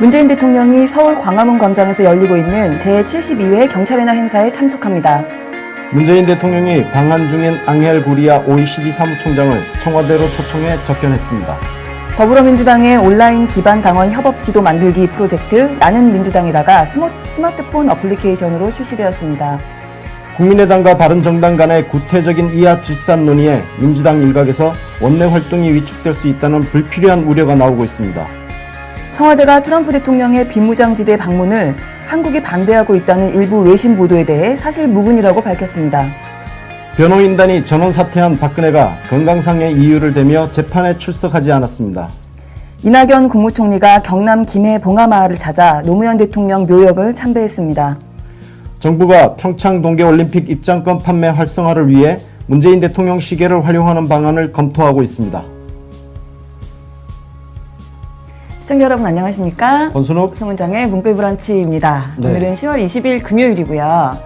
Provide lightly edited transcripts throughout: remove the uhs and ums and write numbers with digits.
문재인 대통령이 서울 광화문 광장에서 열리고 있는 제72회 경찰의 날 행사에 참석합니다. 문재인 대통령이 방한 중인 앙헬 구리아 OECD 사무총장을 청와대로 초청해 접견했습니다. 더불어민주당의 온라인 기반 당원 협업 지도 만들기 프로젝트 나는 민주당에다가 스마트폰 어플리케이션으로 출시되었습니다. 국민의당과 바른정당 간의 구태적인 이하 뒷산 논의에 민주당 일각에서 원내 활동이 위축될 수 있다는 불필요한 우려가 나오고 있습니다. 청와대가 트럼프 대통령의 비무장지대 방문을 한국이 반대하고 있다는 일부 외신 보도에 대해 사실 무근이라고 밝혔습니다. 변호인단이 전원 사퇴한 박근혜가 건강상의 이유를 대며 재판에 출석하지 않았습니다. 이낙연 국무총리가 경남 김해 봉하마을을 찾아 노무현 대통령 묘역을 참배했습니다. 정부가 평창 동계올림픽 입장권 판매 활성화를 위해 문재인 대통령 시계를 활용하는 방안을 검토하고 있습니다. 시청자 여러분 안녕하십니까? 권순욱 송은장의 문배브런치입니다. 네. 오늘은 10월 20일 금요일이고요.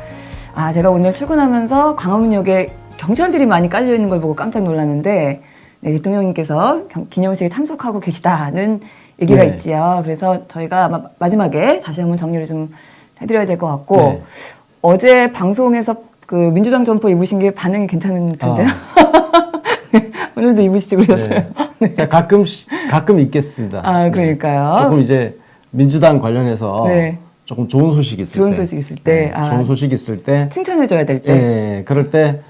제가 오늘 출근하면서 광화문역에 경찰들이 많이 깔려있는 걸 보고 깜짝 놀랐는데 네, 대통령님께서 기념식에 참석하고 계시다는 얘기가 네. 있지요. 그래서 저희가 아마 마지막에 다시 한번 정리를 좀 해드려야 될 것 같고 네. 어제 방송에서 그 민주당 점퍼 입으신 게 반응이 괜찮은 텐데요. 오늘도 입으시지 그러셨어요. 네. 네. 제가 가끔 입겠습니다. 그러니까요. 조금 이제 민주당 관련해서 네. 조금 좋은 소식 있을 좋은 때, 소식 있을 때, 좋은 소식 있을 때, 칭찬해줘야 될 때, 예, 그럴 때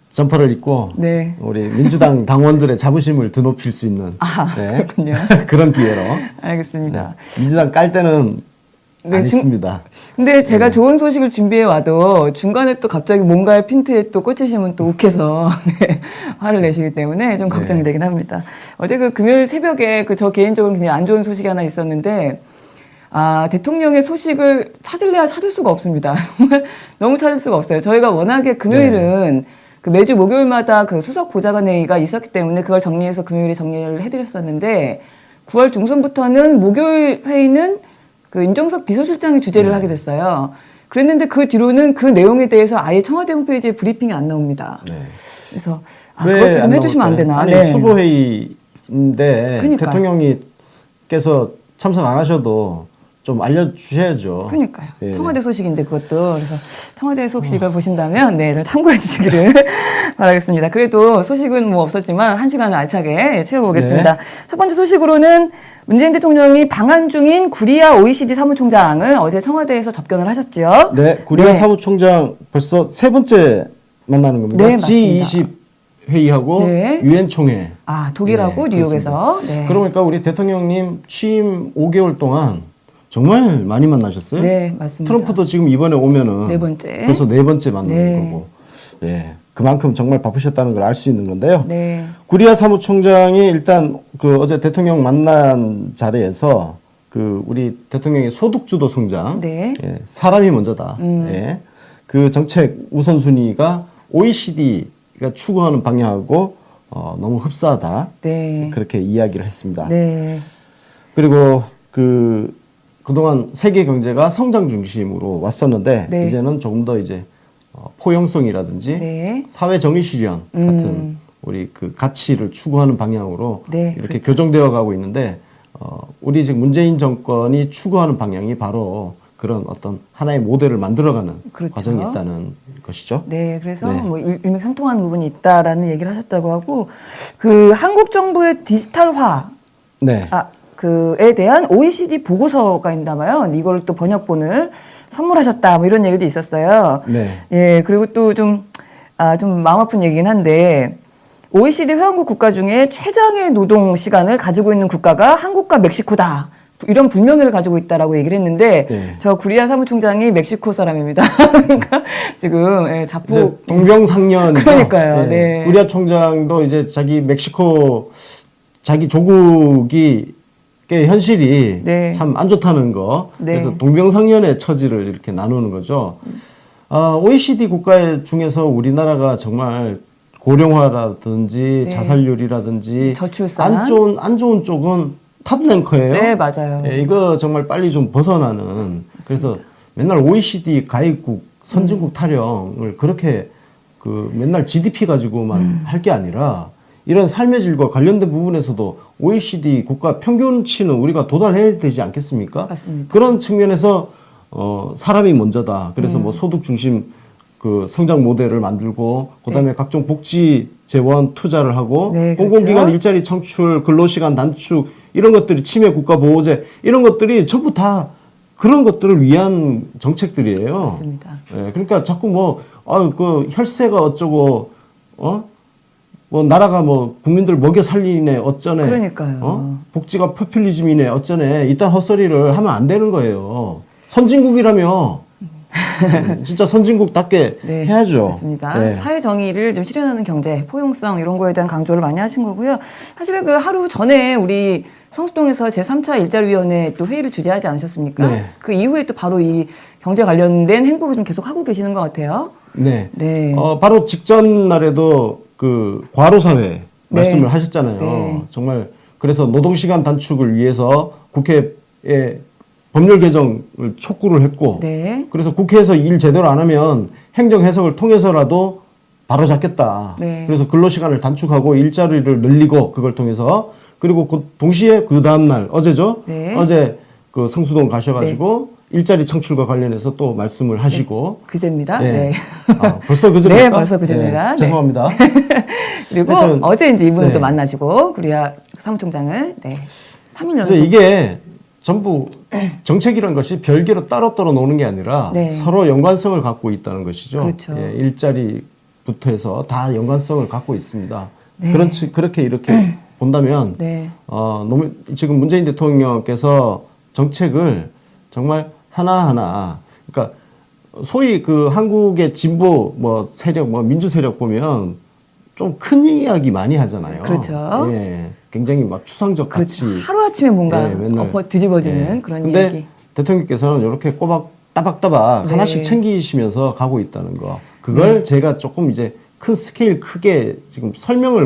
점퍼를 입고 네. 우리 민주당 당원들의 자부심을 드높일 수 있는 그렇군요. 그런 기회로 알겠습니다. 민주당 깔 때는 네, 안 있습니다. 근데 제가 좋은 소식을 준비해 와도 중간에 또 갑자기 뭔가의 핀트에 또 꽂히시면 또 욱해서 네, 화를 내시기 때문에 좀 걱정이 되긴 합니다. 어제 그 금요일 새벽에 저 개인적으로 굉장히 안 좋은 소식이 하나 있었는데 대통령의 소식을 찾을래야 찾을 수가 없습니다. 정말 너무 찾을 수가 없어요. 저희가 워낙에 금요일은 그 매주 목요일마다 그 수석 보좌관 회의가 있었기 때문에 그걸 정리해서 금요일에 정리를 해드렸었는데 9월 중순부터는 목요일 회의는 그 임종석 비서실장이 주재를 하게 됐어요. 그랬는데 그 뒤로는 그 내용에 대해서 아예 청와대 홈페이지에 브리핑이 안 나옵니다. 네. 그래서 그것도 좀 해주시면 안 되나? 아니, 네. 수보회의인데 그러니까요. 대통령께서 참석 안 하셔도 좀 알려주셔야죠. 그러니까요. 예. 청와대 소식인데 그것도. 그래서 청와대 소식을 보신다면 좀 참고해 주시기를 바라겠습니다. 그래도 소식은 뭐 없었지만 한 시간을 알차게 채워보겠습니다. 네. 첫 번째 소식으로는 문재인 대통령이 방한 중인 구리아 OECD 사무총장을 어제 청와대에서 접견을 하셨죠. 네, 구리아 사무총장 벌써 세 번째 만나는 겁니다. 네, 맞습니다. G20 회의하고 네. 유엔 총회. 독일하고 뉴욕에서. 네. 그러니까 우리 대통령님 취임 5개월 동안 정말 많이 만나셨어요? 네, 맞습니다. 트럼프도 지금 이번에 오면은 네 번째. 벌써 네 번째 만나는 네. 거고. 예. 그만큼 정말 바쁘셨다는 걸 알 수 있는 건데요. 네. 구리아 사무총장이 일단 어제 대통령 만난 자리에서 우리 대통령의 소득주도 성장, 네. 예, 사람이 먼저다. 예, 그 정책 우선순위가 OECD가 추구하는 방향하고 너무 흡사하다. 네. 그렇게 이야기를 했습니다. 네. 그리고 그동안 세계 경제가 성장 중심으로 왔었는데 네. 이제는 조금 더 이제 포용성이라든지 네. 사회 정의 실현 같은 우리 그 가치를 추구하는 방향으로 네, 이렇게 그렇죠. 교정되어 가고 있는데 우리 지금 문재인 정권이 추구하는 방향이 바로 그런 어떤 하나의 모델을 만들어가는 그렇죠. 과정이 있다는 것이죠. 네, 그래서 네. 뭐 일맥상통하는 부분이 있다라는 얘기를 하셨다고 하고 한국 정부의 디지털화 네. 그에 대한 OECD 보고서가 있나 봐요. 이걸 또 번역본을 선물하셨다 뭐 이런 얘기도 있었어요. 네. 예, 그리고 또 좀 마음 아픈 얘기긴 한데 OECD 회원국 국가 중에 최장의 노동 시간을 가지고 있는 국가가 한국과 멕시코다. 이런 불명예를 가지고 있다라고 얘기를 했는데 네. 저 구리아 사무총장이 멕시코 사람입니다. 그러니까 지금 자폭 동병상련이죠. 그러니까요. 네. 구리아 총장도 이제 자기 멕시코 자기 조국이 현실이 네. 참 안 좋다는 거. 네. 그래서 동병상련의 처지를 이렇게 나누는 거죠. OECD 국가 중에서 우리나라가 정말 고령화라든지 네. 자살률이라든지 저출산 안 좋은 쪽은 탑랭커예요. 네, 맞아요. 예, 이거 정말 빨리 좀 벗어나는. 그래서 맨날 OECD 가입국 선진국 타령을 그렇게 맨날 GDP 가지고만 할 게 아니라 이런 삶의 질과 관련된 부분에서도 OECD 국가 평균치는 우리가 도달해야 되지 않겠습니까? 맞습니다. 그런 측면에서 사람이 먼저다. 그래서 뭐 소득 중심 그 성장 모델을 만들고 그다음에 각종 복지 재원 투자를 하고 네, 공공기관 그렇죠. 일자리 창출, 근로시간 단축 이런 것들이 치매 국가 보호제 이런 것들이 전부 다 그런 것들을 위한 정책들이에요. 맞습니다. 예, 그러니까 자꾸 뭐 그 혈세가 어쩌고 뭐 나라가 뭐 국민들 먹여 살리네 어쩌네. 그러니까요. 복지가 포퓰리즘이네 어쩌네. 이딴 헛소리를 하면 안 되는 거예요. 선진국이라며 진짜 선진국답게 네, 해야죠. 맞습니다. 네. 사회 정의를 좀 실현하는 경제, 포용성 이런 거에 대한 강조를 많이 하신 거고요. 사실은 그 하루 전에 우리 성수동에서 제3차 일자리위원회 또 회의를 주재하지 않으셨습니까? 네. 그 이후에 또 바로 이 경제 관련된 행보를 좀 계속 하고 계시는 것 같아요. 네. 네. 바로 직전 날에도 그 과로사회 말씀을 하셨잖아요. 네. 정말 그래서 노동시간 단축을 위해서 국회에 법률 개정을 촉구를 했고 네. 그래서 국회에서 일 제대로 안 하면 행정 해석을 통해서라도 바로 잡겠다. 네. 그래서 근로시간을 단축하고 일자리를 늘리고 그걸 통해서 그리고 동시에 그 다음날 어제죠. 네. 어제 그 성수동 가셔가지고 일자리 창출과 관련해서 또 말씀을 하시고 그제입니다. 네. 네. 벌써 그제입니까? 네, 벌써 그제입니다. 네. 죄송합니다. 그리고 하여튼, 어제 이제 이분을 네. 또 만나시고 구리아 사무총장을 3일 그래서 연속 이게 전부 정책이란 것이 별개로 따로따로 노는 게 아니라 네. 서로 연관성을 갖고 있다는 것이죠. 그렇죠. 예, 일자리부터 해서 다 연관성을 갖고 있습니다. 네. 그렇게 이렇게 본다면 네. 지금 문재인 대통령께서 정책을 정말 하나하나 그러니까 소위 그 한국의 진보 뭐 세력 뭐 민주 세력 보면 좀 큰 이야기 많이 하잖아요. 그렇죠. 예, 굉장히 막 추상적 가치. 그렇죠. 하루아침에 뭔가 예, 맨날. 뒤집어지는 예. 그런 근데 이야기. 대통령께서는 이렇게 따박따박 네. 하나씩 챙기시면서 가고 있다는 거. 그걸 제가 조금 이제 큰 스케일 크게 지금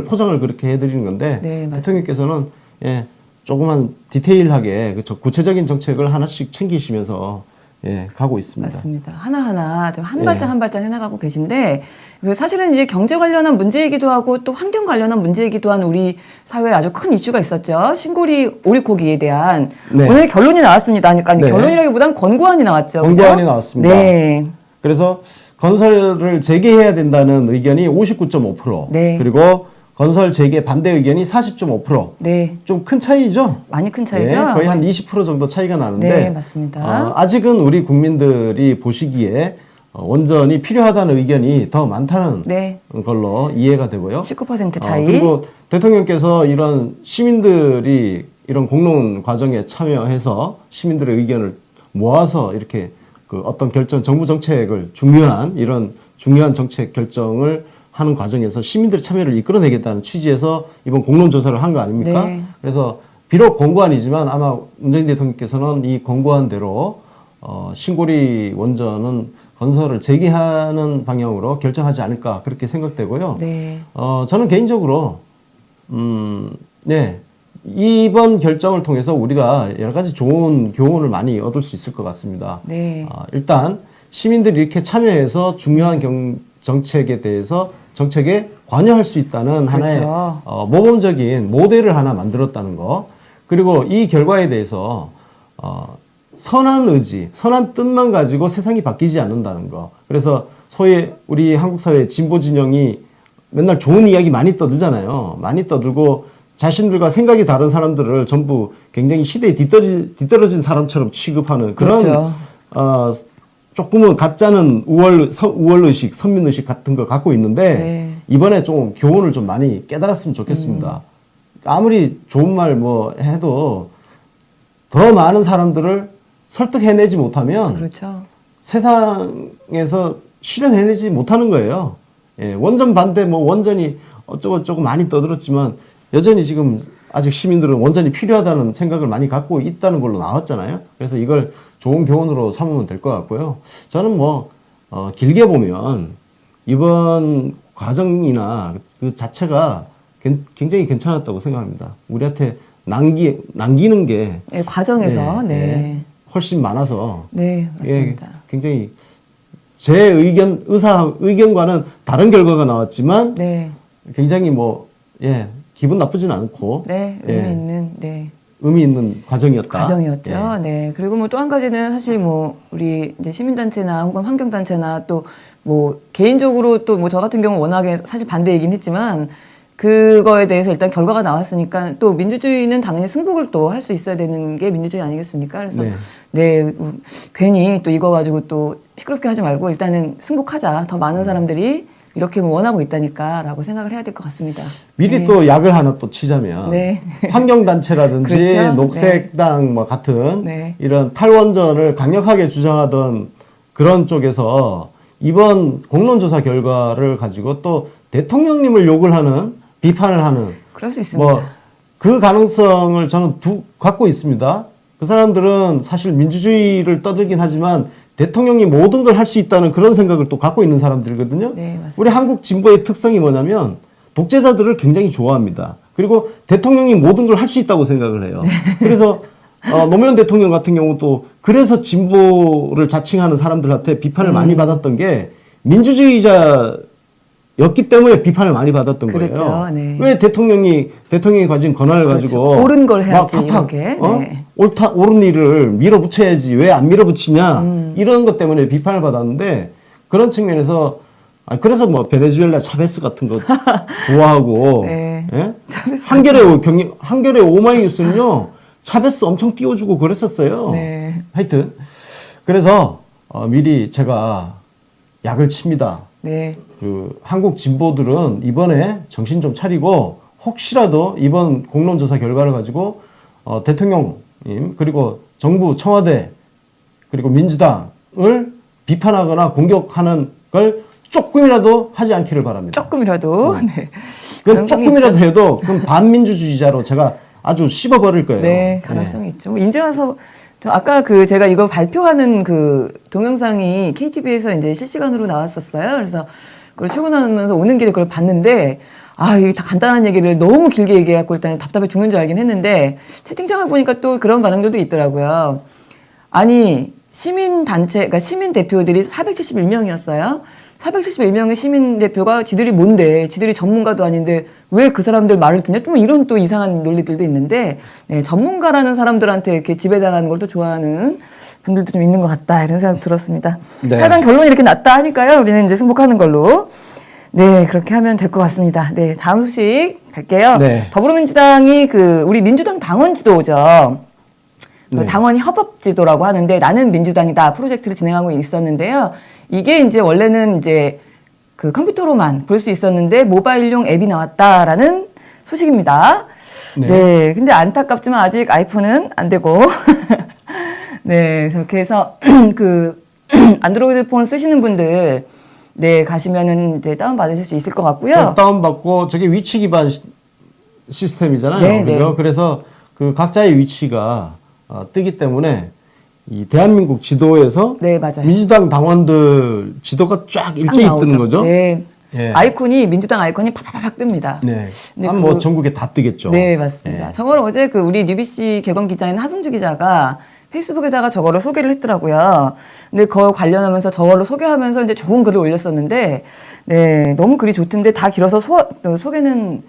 포장을 그렇게 해드리는 건데 네, 맞습니다. 대통령께서는 예, 조그만 디테일하게 그쵸, 구체적인 정책을 하나씩 챙기시면서 예, 가고 있습니다. 맞습니다. 하나하나 좀 한 예. 발짝 한 발짝 해나가고 계신데 그 사실은 이제 경제 관련한 문제이기도 하고 또 환경 관련한 문제이기도 한 우리 사회에 아주 큰 이슈가 있었죠. 신고리 오리고기에 대한 네. 오늘 결론이 나왔습니다. 그러니까 네. 결론이라기보다는 권고안이 나왔죠. 권고안이 그죠? 나왔습니다. 네. 그래서 건설을 재개해야 된다는 의견이 59.5%, 네. 그리고 건설 재개 반대 의견이 40.5%. 네. 좀 큰 차이죠? 많이 큰 차이죠. 예, 거의 한 20% 정도 차이가 나는데 네, 맞습니다. 아직은 우리 국민들이 보시기에 원전이 필요하다는 의견이 더 많다는 네. 걸로 이해가 되고요. 19% 차이. 그리고 대통령께서 이런 시민들이 이런 공론 과정에 참여해서 시민들의 의견을 모아서 이렇게 그 어떤 정부 정책을 이런 중요한 정책 결정을 하는 과정에서 시민들의 참여를 이끌어내겠다는 취지에서 이번 공론조사를 한 거 아닙니까? 네. 그래서 비록 권고안이지만 아마 문재인 대통령께서는 이 권고안대로 신고리 원전은 건설을 재개하는 방향으로 결정하지 않을까 그렇게 생각되고요. 네. 저는 개인적으로 네, 이번 결정을 통해서 우리가 여러 가지 좋은 교훈을 많이 얻을 수 있을 것 같습니다. 네. 일단 시민들이 이렇게 참여해서 중요한 정책에 대해서 정책에 관여할 수 있다는 그렇죠. 하나의 모범적인 모델을 하나 만들었다는 거. 그리고 이 결과에 대해서 선한 의지, 선한 뜻만 가지고 세상이 바뀌지 않는다는 거. 그래서 소위 우리 한국 사회 진보 진영이 맨날 좋은 이야기 많이 떠들잖아요. 많이 떠들고 자신들과 생각이 다른 사람들을 전부 굉장히 시대에 뒤떨어진 사람처럼 취급하는 그런 그렇죠. 조금은 가짜는 우월의식, 선민의식 같은 거 갖고 있는데 네. 이번에 좀 교훈을 좀 많이 깨달았으면 좋겠습니다. 아무리 좋은 말 뭐 해도 더 많은 사람들을 설득해내지 못하면 그렇죠. 세상에서 실현해내지 못하는 거예요. 예, 원전 반대, 원전이 어쩌고저쩌고 많이 떠들었지만 여전히 지금 아직 시민들은 원전이 필요하다는 생각을 많이 갖고 있다는 걸로 나왔잖아요. 그래서 이걸 좋은 교훈으로 삼으면 될 것 같고요. 저는 길게 보면 이번 과정이나 그 자체가 굉장히 괜찮았다고 생각합니다. 우리한테 남기는 게 네, 과정에서 네. 훨씬 많아서 네, 맞습니다. 굉장히 제 의견과는 다른 결과가 나왔지만 네. 굉장히 예, 기분 나쁘진 않고 네, 의미 예, 있는, 네. 의미 있는 과정이었다. 과정이었죠. 예. 네. 그리고 뭐 또 한 가지는 사실 뭐 우리 이제 시민단체나 혹은 환경단체나 또 뭐 개인적으로 또 뭐 저 같은 경우 워낙에 사실 반대이긴 했지만 그거에 대해서 일단 결과가 나왔으니까 또 민주주의는 당연히 승복을 또 할 수 있어야 되는 게 민주주의 아니겠습니까? 그래서 네. 네, 괜히 또 이거 가지고 또 시끄럽게 하지 말고 일단은 승복하자. 더 많은 사람들이 이렇게 뭐 원하고 있다니까라고 생각을 해야 될 것 같습니다. 미리 네. 또 약을 하나 또 치자면 네. 환경단체라든지 그렇죠? 녹색당 뭐 같은 네. 이런 탈원전을 강력하게 주장하던 그런 쪽에서 이번 공론조사 결과를 가지고 또 대통령님을 욕을 하는 비판을 하는 그럴 수 있습니다. 뭐 그 가능성을 저는 갖고 있습니다. 그 사람들은 사실 민주주의를 떠들긴 하지만 대통령이 모든 걸 할 수 있다는 그런 생각을 또 갖고 있는 사람들이거든요. 네, 맞습니다. 우리 한국 진보의 특성이 뭐냐면 독재자들을 굉장히 좋아합니다. 그리고 대통령이 모든 걸 할 수 있다고 생각을 해요. 그래서 노무현 대통령 같은 경우도 그래서 진보를 자칭하는 사람들한테 비판을 많이 받았던 게 민주주의자였기 때문에 비판을 많이 받았던 그렇죠. 거예요. 네. 왜 대통령이 가진 권한을 그렇죠. 가지고 옳은 걸 해야지, 막 이렇게. 네. 옳은 일을 밀어붙여야지 왜 안 밀어붙이냐 이런 것 때문에 비판을 받았는데 그런 측면에서 그래서 뭐 베네수엘라 차베스 같은 거 좋아하고 네. 예? 한겨레 오마이뉴스는요 차베스 엄청 띄워주고 그랬었어요. 네. 하여튼 그래서 미리 제가 약을 칩니다. 네. 그 한국 진보들은 이번에 정신 좀 차리고 혹시라도 이번 공론조사 결과를 가지고 대통령님 그리고 정부 청와대 그리고 민주당을 비판하거나 공격하는 걸 조금이라도 하지 않기를 바랍니다. 조금이라도. 네. 그건 가능성이 조금이라도 있죠. 해도 그건 반민주주의자로 제가 아주 씹어버릴 거예요. 네, 가능성이 있죠. 뭐 인증해서 저 아까 제가 이거 발표하는 그 동영상이 KTV에서 이제 실시간으로 나왔었어요. 그래서 그걸 출근하면서 오는 길에 그걸 봤는데 이게 다 간단한 얘기를 너무 길게 얘기해갖고 일단 답답해 죽는 줄 알긴 했는데 채팅창을 보니까 또 그런 반응들도 있더라고요. 아니 시민단체, 그러니까 시민 대표들이 471명이었어요. 471명의 시민 대표가 지들이 뭔데, 지들이 전문가도 아닌데 왜 그 사람들 말을 듣냐? 또 이런 또 이상한 논리들도 있는데, 네, 전문가라는 사람들한테 이렇게 지배당하는 걸 또 좋아하는 분들도 좀 있는 것 같다 이런 생각 들었습니다. 네. 하여간 결론이 이렇게 났다 하니까요, 우리는 이제 승복하는 걸로. 네, 그렇게 하면 될 것 같습니다. 네, 다음 소식 갈게요. 네. 더불어민주당이 우리 민주당 당원 지도죠. 네. 당원이 협업지도라고 하는데 나는 민주당이다 프로젝트를 진행하고 있었는데요. 이게 이제 원래는 이제 그 컴퓨터로만 볼 수 있었는데 모바일용 앱이 나왔다라는 소식입니다. 네. 네. 근데 안타깝지만 아직 아이폰은 안 되고. 네. 그래서 그 안드로이드 폰 쓰시는 분들 네, 가시면은 이제 다운받으실 수 있을 것 같고요. 다운받고 저게 위치 기반 시스템이잖아요. 네, 그죠? 네. 그래서 그 각자의 위치가 뜨기 때문에 이 대한민국 지도에서 네, 맞아요. 민주당 당원들 지도가 쫙 일제히 나오죠. 뜨는 거죠. 네. 예. 민주당 아이콘이 팍팍팍 뜹니다. 네. 네, 뭐 전국에 다 뜨겠죠. 네, 맞습니다. 예. 저걸 어제 우리 뉴비씨 개건 기자인 하승주 기자가 페이스북에다가 저거를 소개를 했더라고요. 근데 그거 관련하면서 저걸로 소개하면서 이제 좋은 글을 올렸었는데, 네, 너무 글이 좋던데 다 길어서 소개는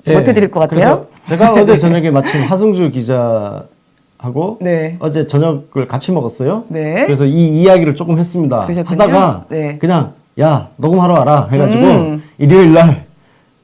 못 해드릴 것 같아요. 그래서 제가 어제 저녁에 마침 하승주 기자하고 네. 어제 저녁을 같이 먹었어요. 네. 그래서 이 이야기를 조금 했습니다. 그러셨군요. 하다가 네. 그냥 야 녹음하러 와라 해가지고 일요일 날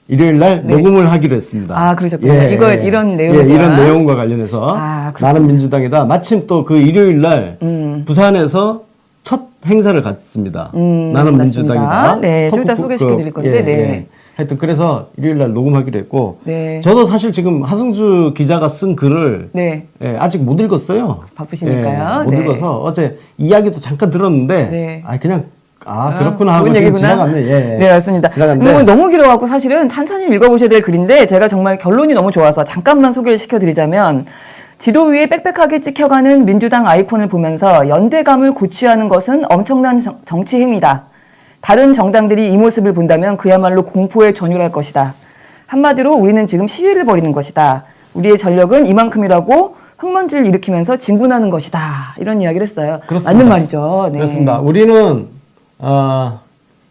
네. 녹음을 하기로 했습니다. 아, 그러셨군요. 이런 내용과. 이런 내용과 관련해서 그렇군요. 나는 민주당이다. 마침 또 그 일요일 날 부산에서 첫 행사를 갖습니다. 나는 맞습니다. 민주당이다. 네, 좀 이따 소개시켜 드릴 건데, 네. 하여튼 그래서 일요일 날 녹음하기로 했고 네. 저도 사실 지금 하승주 기자가 쓴 글을 네. 아직 못 읽었어요. 바쁘시니까요. 못 네. 읽어서 어제 이야기도 잠깐 들었는데 네. 그냥 그렇구나 하고 좋은 지금 얘기구나. 지나갔네. 예. 네, 맞습니다. 지나갔는데 너무 길어갖고 사실은 찬찬히 읽어보셔야 될 글인데 제가 정말 결론이 너무 좋아서 잠깐만 소개를 시켜드리자면 지도 위에 빽빽하게 찍혀가는 민주당 아이콘을 보면서 연대감을 고취하는 것은 엄청난 정치 행위다. 다른 정당들이 이 모습을 본다면 그야말로 공포에 전율할 것이다. 한마디로 우리는 지금 시위를 벌이는 것이다. 우리의 전력은 이만큼이라고 흙먼지를 일으키면서 진군하는 것이다. 이런 이야기를 했어요. 그렇습니다. 맞는 말이죠. 네. 그렇습니다. 우리는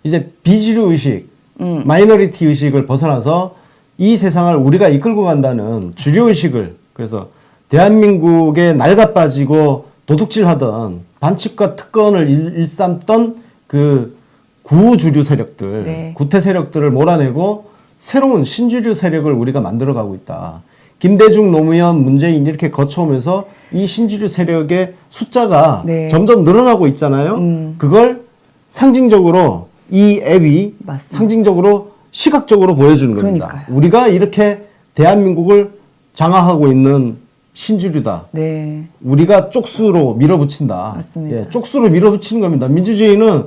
이제 비주류 의식, 마이너리티 의식을 벗어나서 이 세상을 우리가 이끌고 간다는 주류의식을, 그래서 대한민국에 낡아빠지고 도둑질하던 반칙과 특권을 일삼던 그 구주류 세력들, 네. 구태 세력들을 몰아내고 새로운 신주류 세력을 우리가 만들어가고 있다. 김대중, 노무현, 문재인 이렇게 거쳐오면서 이 신주류 세력의 숫자가 네. 점점 늘어나고 있잖아요. 그걸 상징적으로 이 앱이 맞습니다. 상징적으로 시각적으로 보여주는 겁니다. 그러니까요. 우리가 이렇게 대한민국을 장악하고 있는 신주류다. 네. 우리가 쪽수로 밀어붙인다. 맞습니다. 예, 쪽수로 밀어붙이는 겁니다. 민주주의는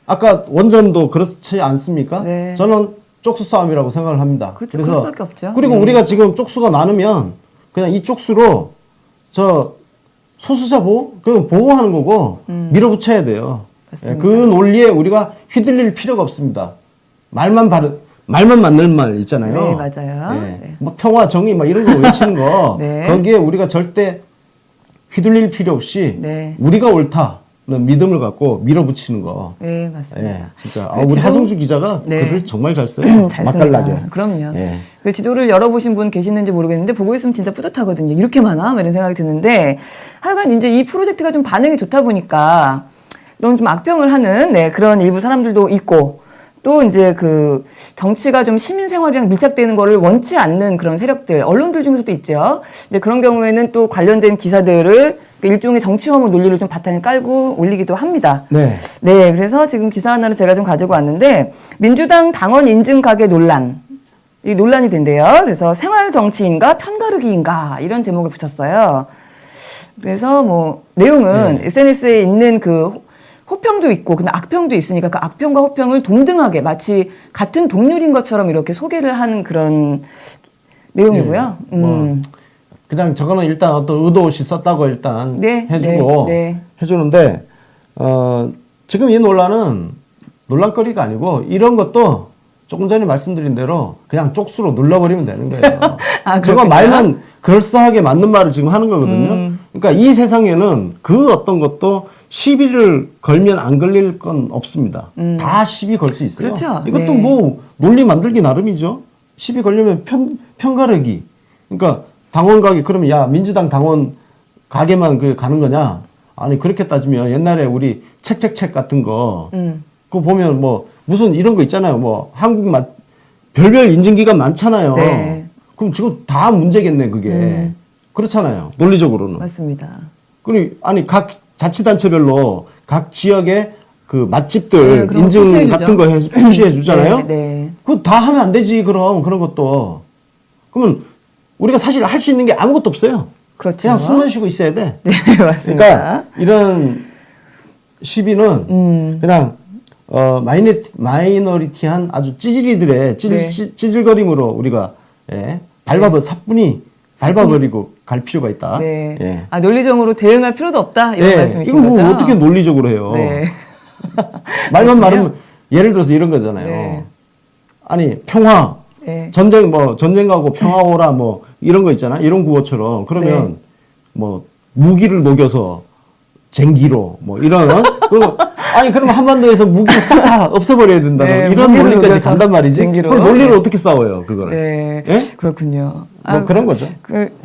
아까 원전도 그렇지 않습니까? 네. 저는 쪽수 싸움이라고 생각을 합니다. 그렇죠. 그럴 수밖에 없죠. 그리고 네. 우리가 지금 쪽수가 많으면 그냥 이 쪽수로 저 소수자 그냥 보호하는 거고 밀어붙여야 돼요. 예, 맞습니다. 그 논리에 우리가 휘둘릴 필요가 없습니다. 말만 맞는 말 있잖아요. 네, 맞아요. 예, 네. 뭐 평화, 정의 막 이런 거 외치는 거 네. 거기에 우리가 절대 휘둘릴 필요 없이 네. 우리가 옳다는 믿음을 갖고 밀어붙이는 거. 네, 맞습니다. 예, 진짜 그 우리 지도- 하성주 기자가 네. 글을 정말 잘 써요. 잘 맛깔나게. 씁니다. 그럼요. 예. 그 지도를 열어보신 분 계시는지 모르겠는데 보고 있으면 진짜 뿌듯하거든요. 이렇게 많아? 막 이런 생각이 드는데 하여간 이제 이 프로젝트가 좀 반응이 좋다 보니까 너무 좀 악평을 하는 네, 그런 일부 사람들도 있고 또 이제 그 정치가 좀 시민 생활이랑 밀착되는 거를 원치 않는 그런 세력들, 언론들 중에서도 있죠. 이제 그런 경우에는 또 관련된 기사들을 일종의 정치 혐오 논리를 좀 바탕에 깔고 올리기도 합니다. 네. 네, 그래서 지금 기사 하나를 제가 좀 가지고 왔는데 민주당 당원 인증 가계 논란. 이 논란이 된대요. 그래서 생활 정치인가 편가르기인가 이런 제목을 붙였어요. 그래서 뭐 내용은 네. SNS에 있는 그 호평도 있고 근데 악평도 있으니까 그 악평과 호평을 동등하게 마치 같은 동률인 것처럼 이렇게 소개를 하는 그런 내용이고요. 네. 뭐 그냥 저거는 일단 어떤 의도 없이 썼다고 일단 네, 해주고 네, 네. 해주는데 지금 이 논란은 논란거리가 아니고 이런 것도 조금 전에 말씀드린 대로 그냥 쪽수로 눌러버리면 되는 거예요. 아, 저거 그렇군요. 말만 그럴싸하게 맞는 말을 지금 하는 거거든요. 그러니까 이 세상에는 그 어떤 것도 시비를 걸면 안 걸릴 건 없습니다. 다 시비 걸 수 있어요. 그렇죠. 이것도 네. 뭐 논리 만들기 나름이죠. 시비 걸려면 편가르기. 그러니까 당원 가기 그러면 야 민주당 당원 가게만 그 가는 거냐? 아니 그렇게 따지면 옛날에 우리 책책책 같은 거 그거 보면 뭐 무슨 이런 거 있잖아요. 뭐 한국 별별 인증기관 많잖아요. 네. 그럼 지금 다 문제겠네 그게. 그렇잖아요. 논리적으로는. 맞습니다. 그리고 아니 각 자치단체별로 각 지역의 그 맛집들 네, 그런 거 인증 표시해주죠. 같은 거 표시해 주잖아요. 네, 네. 그거 다 하면 안 되지 그럼 그런 것도. 그러면 우리가 사실 할 수 있는 게 아무것도 없어요. 그렇죠. 그냥 숨만 쉬고 있어야 돼. 네, 맞습니다. 그러니까 이런 시비는 그냥 마이너리티한 아주 찌질이들의 네. 찌질거림으로 우리가 사뿐히 밟아버리고 갈 필요가 있다. 네. 예. 아, 논리적으로 대응할 필요도 없다 이런 말씀이신 이거 뭐 거죠? 어떻게 논리적으로 해요? 네. 말만 많으면 예를 들어서 이런 거잖아요. 네. 아니 평화, 네. 전쟁 가고 평화 오라 뭐 이런 거 있잖아. 이런 구호처럼 그러면 네. 뭐 무기를 녹여서 쟁기로 뭐 이런 아니 그러면 한반도에서 무기를 다 없애버려야 된다는 네, 이런 무기를 논리까지 녹여서 간단 말이지. 쟁기로. 그럼 논리를 네. 어떻게 싸워요 그거를? 네. 예? 그렇군요. 뭐 그런 거죠.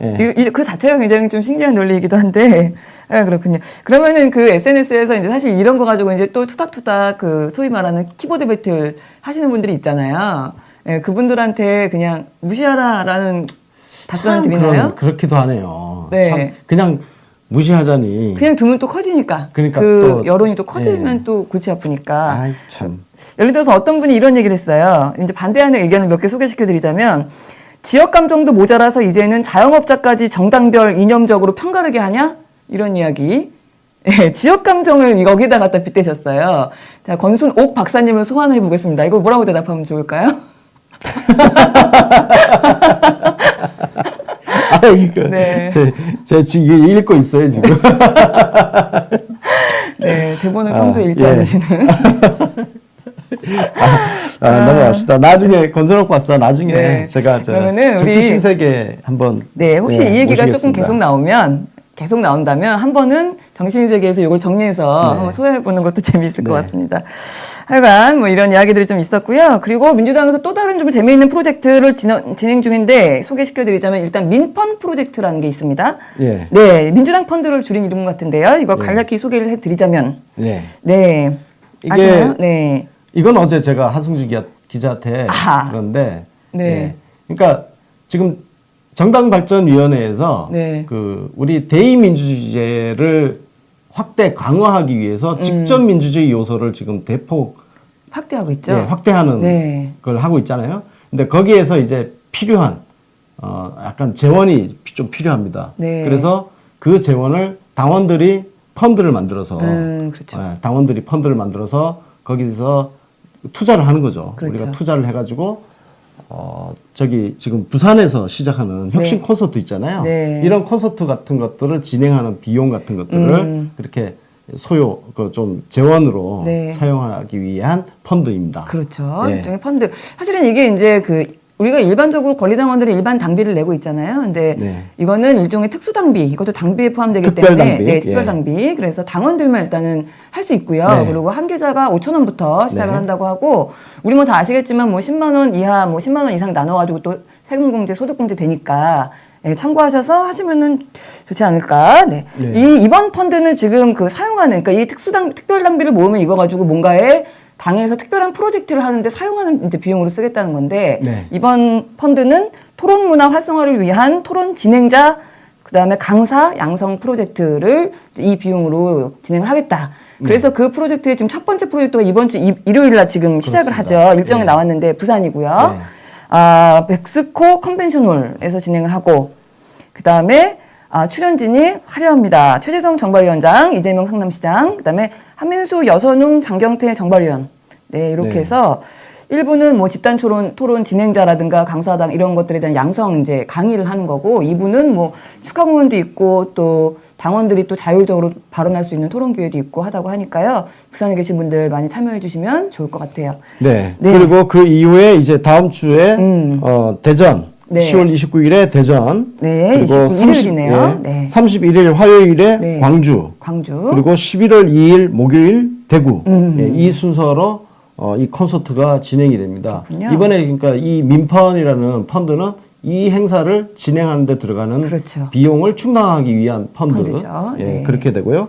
예. 그 자체가 굉장히 좀 신기한 논리이기도 한데, 아, 그렇군요. 그러면은 그 SNS에서 이제 사실 이런 거 가지고 이제 또 투닥투닥 그 소위 말하는 키보드 배틀 하시는 분들이 있잖아요. 예, 그분들한테 그냥 무시하라라는 답변을 드리나요? 그렇기도 하네요. 네. 참 그냥 무시하자니. 그냥 두면 또 커지니까. 그러니까 그 또, 여론이 또 커지면 예. 또 골치 아프니까. 아이 참. 예를 들어서 어떤 분이 이런 얘기를 했어요. 이제 반대하는 의견을 몇 개 소개시켜 드리자면, 지역 감정도 모자라서 이제는 자영업자까지 정당별 이념적으로 편가르게 하냐? 이런 이야기. 예, 지역 감정을 여기다 갖다 빗대셨어요. 자, 건순 옥 박사님을 소환해 보겠습니다. 이거 뭐라고 대답하면 좋을까요? 아, 이거. 네. 제가 지금 이거 읽고 있어요, 지금. 네, 대본을 평소에 읽지 예. 않으시는. 넘어갑시다. 나중에 권선옥 박사 나중에 네. 제가 그러면은 정치 우리- 신세계 한번 네, 혹시 이 얘기가 조금 모시겠습니다. 계속 나오면 계속 나온다면 한 번은 정신의 세계에서 이걸 정리해서 네. 한번 소화해보는 것도 재미있을 것 네. 같습니다. 하여간 뭐 이런 이야기들이 좀 있었고요. 그리고 민주당에서 또 다른 좀 재미있는 프로젝트를 진행 중인데 소개시켜드리자면 일단 민펀 프로젝트라는 게 있습니다. 예. 네, 민주당 펀드를 줄인 이름 같은데요. 이거 간략히 소개를 해드리자면 예. 네, 이게 아시나요? 네. 이건 어제 제가 하승주 기자한테 아하. 그런데 네. 예. 그러니까 지금 정당발전위원회에서 네. 그 우리 대의민주주의를 확대 강화하기 위해서 직접 민주주의 요소를 지금 대폭 확대하고 있죠. 예, 확대하는 네. 걸 하고 있잖아요. 근데 거기에서 이제 필요한 약간 재원이 좀 필요합니다. 네. 그래서 그 재원을 당원들이 펀드를 만들어서 그렇죠. 당원들이 펀드를 만들어서 거기서 투자를 하는 거죠. 그렇죠. 우리가 투자를 해가지고 저기 지금 부산에서 시작하는 혁신 네. 콘서트 있잖아요. 네. 이런 콘서트 같은 것들을 진행하는 비용 같은 것들을 그렇게 좀 재원으로 네. 사용하기 위한 펀드입니다. 그렇죠. 예. 일종의 펀드. 사실은 이게 이제 우리가 일반적으로 권리당원들이 일반 당비를 내고 있잖아요. 근데 네. 이거는 일종의 특수당비, 이것도 당비에 포함되기 특별당비. 때문에 네, 예. 특별당비. 그래서 당원들만 일단은 할 수 있고요. 네. 그리고 한 계좌가 5,000원부터 시작을 네. 한다고 하고 우리 뭐 다 아시겠지만 뭐 10만 원 이하, 뭐 10만 원 이상 나눠가지고 또 세금공제, 소득공제 되니까 네, 참고하셔서 하시면은 좋지 않을까. 네. 네. 이번 펀드는 지금 사용하는, 그러니까 이 특별당비를 모으면 이거 가지고 뭔가에 당에서 특별한 프로젝트를 하는데 사용하는 이제 비용으로 쓰겠다는 건데 네. 이번 펀드는 토론 문화 활성화를 위한 토론 진행자 그다음에 강사 양성 프로젝트를 이 비용으로 진행을 하겠다. 그래서 그 프로젝트의 지금 첫 번째 프로젝트가 이번 주 일요일 날 지금 시작을 그렇습니다. 하죠. 일정이 네. 나왔는데 부산이고요. 네. 백스코 컨벤션홀에서 진행을 하고 그다음에 출연진이 화려합니다. 최재성 정발위원장, 이재명 성남시장, 그다음에 한민수 여선웅 장경태 정발위원. 네, 이렇게 네. 해서 1부는 뭐 집단 토론 진행자라든가 강사당 이런 것들에 대한 양성 이제 강의를 하는 거고 2부는 뭐 축하 공연도 있고 또 당원들이 또 자율적으로 발언할 수 있는 토론 기회도 있고 하다고 하니까요. 부산에 계신 분들 많이 참여해 주시면 좋을 것 같아요. 네. 네. 그리고 그 이후에 이제 다음 주에 대전 네. 10월 29일에 대전 네, 그리고 29일이네요. 네. 31일 화요일에 네. 광주 광주. 그리고 11월 2일 목요일 대구 예, 이 순서로 이 콘서트가 진행이 됩니다. 그렇군요. 이번에 그러니까 이 민펀이라는 펀드는 이 행사를 진행하는 데 들어가는 그렇죠. 비용을 충당하기 위한 펀드죠. 예, 네. 그렇게 되고요.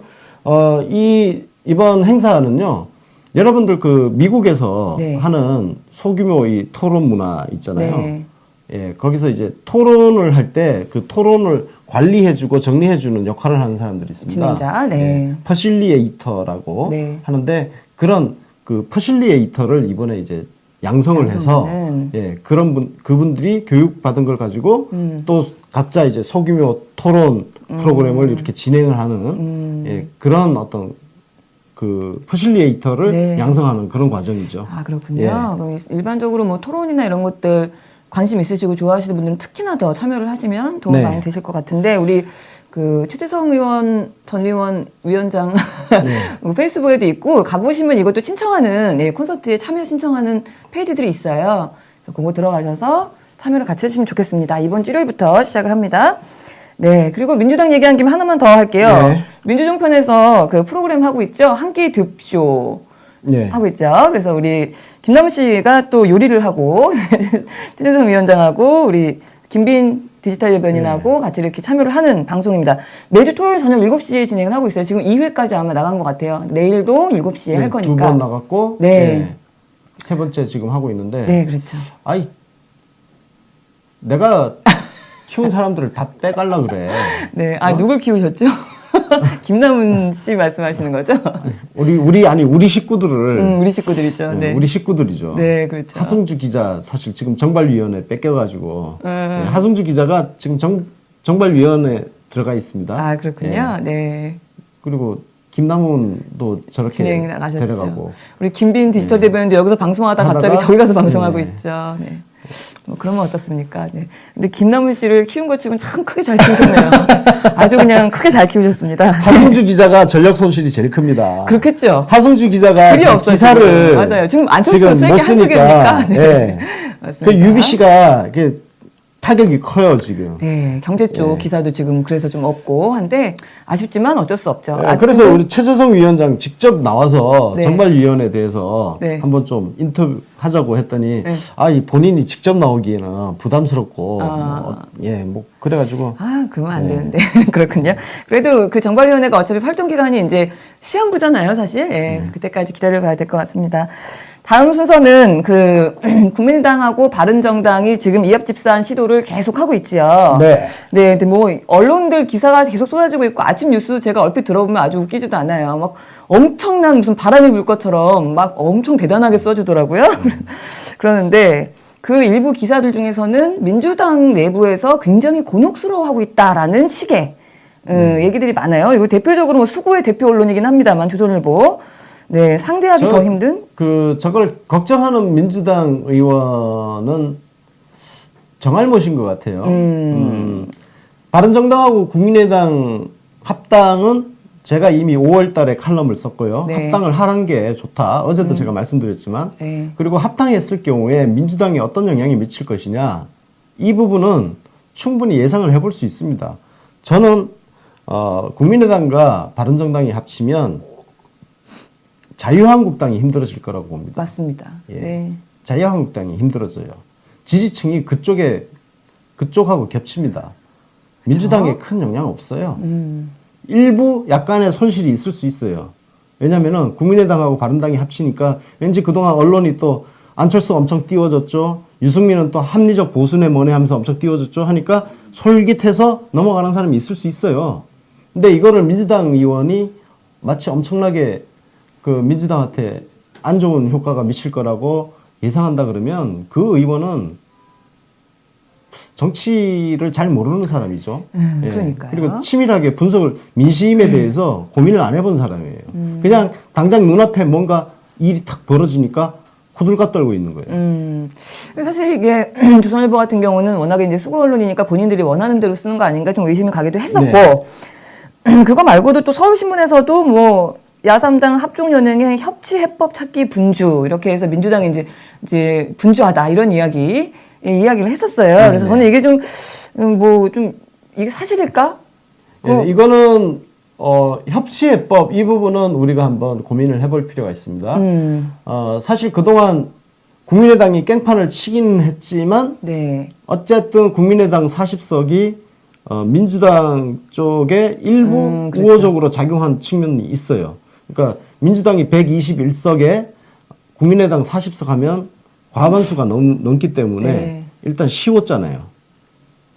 이번 행사는요. 여러분들 그 미국에서 네. 하는 소규모 이 토론 문화 있잖아요. 네. 예, 거기서 이제 토론을 할 때 그 토론을 관리해주고 정리해주는 역할을 하는 사람들이 있습니다. 진행자, 네. 예, 퍼실리에이터라고 네. 하는데 그런 그 퍼실리에이터를 이번에 이제 양성을 해서 양성하는. 예, 그분들이 교육받은 걸 가지고 또 각자 이제 소규모 토론 프로그램을 이렇게 진행을 하는 예, 그런 어떤 그 퍼실리에이터를 네. 양성하는 그런 과정이죠. 아, 그렇군요. 예. 그럼 일반적으로 뭐 토론이나 이런 것들 관심 있으시고 좋아하시는 분들은 특히나 더 참여를 하시면 도움 네. 많이 되실 것 같은데 우리 그 최재성 의원 전 의원 위원장 네. 페이스북에도 있고 가보시면 이것도 신청하는 예, 콘서트에 참여 신청하는 페이지들이 있어요. 그래서 그거 들어가셔서 참여를 같이 해주시면 좋겠습니다. 이번 주 일요일부터 시작을 합니다. 네, 그리고 민주당 얘기한 김에 하나만 더 할게요. 네. 민주정편에서 그 프로그램 하고 있죠. 한 끼 득쇼. 네. 하고 있죠. 그래서 우리 김남우 씨가 또 요리를 하고 최재성 위원장하고 우리 김빈 디지털 대변인하고 같이 이렇게 참여를 하는 방송입니다. 매주 토요일 저녁 7시에 진행을 하고 있어요. 지금 2회까지 아마 나간 것 같아요. 내일도 7시에 할 거니까. 2번 나갔고 네. 네. 세 번째 지금 하고 있는데 네, 그렇죠. 아이 내가 키운 사람들을 다 빼갈라 그래. 네, 누굴 키우셨죠? 김남훈 씨 말씀하시는 거죠? 우리 식구들을 우리 식구들이죠. 네. 우리 식구들이죠. 네, 그렇죠. 하승주 기자 사실 지금 정발위원회 뺏겨가지고 네, 하승주 기자가 지금 정발위원회 들어가 있습니다. 아, 그렇군요. 예. 네. 그리고 김남훈도 저렇게 진행 나가셨죠. 데려가고 우리 김빈 디지털 대변인도 여기서 방송하다 갑자기 하다가? 저기 가서 방송하고 네. 있죠. 네. 뭐 그러면 어떻습니까? 네. 근데 김남훈 씨를 키운 것 치고는 참 크게 잘 키우셨네요. 아주 그냥 크게 잘 키우셨습니다. 하승주 기자가 전력 손실이 제일 큽니다. 그렇겠죠. 하승주 기자가 글이 지금 없어요, 기사를 지금. 맞아요. 지금 안철수 지금 세게 못 한국이니까. 쓰니까 네. 예. 맞습니다. 그 UBC가 타격이 커요 지금. 네, 경제 쪽 네. 기사도 지금 그래서 좀 없고 한데 아쉽지만 어쩔 수 없죠. 그래서 우리 최재성 위원장 직접 나와서 네. 정발위원회에 대해서 네. 한번 좀 인터뷰 하자고 했더니 네. 이 본인이 직접 나오기에는 부담스럽고 뭐 그래가지고 그러면 안 네. 되는데. 그렇군요. 그래도 그 정발위원회가 어차피 활동 기간이 이제 시험부잖아요, 사실. 예, 그때까지 기다려봐야 될 것 같습니다. 다음 순서는 국민당하고 바른정당이 지금 이합집산 시도를 계속 하고 있지요. 네. 네, 근데 뭐 언론들 기사가 계속 쏟아지고 있고 아침 뉴스 제가 얼핏 들어보면 아주 웃기지도 않아요. 막 엄청난 무슨 바람이 불 것처럼 막 엄청 대단하게 써주더라고요. 그러는데 그 일부 기사들 중에서는 민주당 내부에서 굉장히 곤혹스러워하고 있다라는 식의 얘기들이 많아요. 이거 대표적으로 뭐 수구의 대표 언론이긴 합니다만 조선일보. 네, 상대하기 더 힘든? 저걸 걱정하는 민주당 의원은 정알못인 것 같아요. 바른정당하고 국민의당 합당은 제가 이미 5월 달에 칼럼을 썼고요. 네. 합당을 하라는 게 좋다. 어제도 제가 말씀드렸지만. 네. 그리고 합당했을 경우에 민주당에 어떤 영향이 미칠 것이냐. 이 부분은 충분히 예상을 해볼 수 있습니다. 저는 국민의당과 바른정당이 합치면 자유한국당이 힘들어질 거라고 봅니다. 맞습니다. 예. 네. 자유한국당이 힘들어져요. 지지층이 그쪽하고 겹칩니다. 민주당에 큰 영향 없어요. 일부 약간의 손실이 있을 수 있어요. 왜냐면은 국민의당하고 바른당이 합치니까 왠지 그동안 언론이 또 안철수 엄청 띄워줬죠. 유승민은 또 합리적 보수네 뭐네 하면서 엄청 띄워줬죠. 하니까 솔깃해서 넘어가는 사람이 있을 수 있어요. 근데 이거를 민주당 의원이 마치 엄청나게 그 민주당한테 안 좋은 효과가 미칠 거라고 예상한다 그러면 그 의원은 정치를 잘 모르는 사람이죠. 그러니까요. 그리고 치밀하게 민심에 대해서 고민을 안 해본 사람이에요. 그냥 당장 눈앞에 뭔가 일이 탁 벌어지니까 호들갑 떨고 있는 거예요. 사실 이게 조선일보 같은 경우는 워낙에 이제 수고 언론이니까 본인들이 원하는 대로 쓰는 거 아닌가 좀 의심이 가기도 했었고, 네. 그거 말고도 또 서울신문에서도 뭐 야3당 합종연행의 협치해법 찾기 분주 이렇게 해서 민주당이 이제 분주하다 이런 이야기를 했었어요. 그래서 저는 이게 좀 이게 사실일까? 이거는 협치해법 이 부분은 우리가 한번 고민을 해볼 필요가 있습니다. 사실 그동안 국민의당이 깽판을 치긴 했지만 네. 어쨌든 국민의당 40석이 민주당 쪽에 일부 그렇죠. 우호적으로 작용한 측면이 있어요. 그러니까 민주당이 121석에 국민의당 40석 하면 과반수가 넘기 때문에 네. 일단 쉬웠잖아요.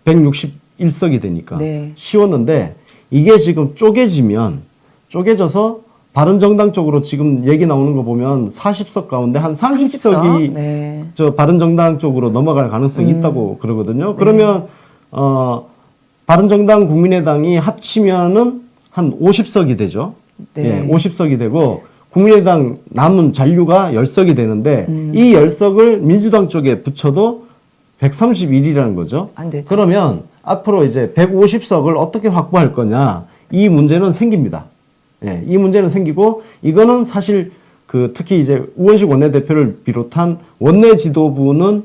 161석이 되니까 네. 쉬웠는데 이게 지금 쪼개져서 바른정당 쪽으로 지금 얘기 나오는 거 보면 40석 가운데 한 30석이 네. 저 바른정당 쪽으로 넘어갈 가능성이 있다고 그러거든요. 그러면 바른정당 국민의당이 합치면은 한 50석이 되죠. 네. 50석이 되고 국민의당 남은 잔류가 10석이 되는데 이 10석을 민주당 쪽에 붙여도 131이라는 거죠. 안 되죠. 그러면 앞으로 이제 150석을 어떻게 확보할 거냐 이 문제는 생깁니다. 이 문제는 생기고 이거는 사실 특히 이제 우원식 원내대표를 비롯한 원내 지도부는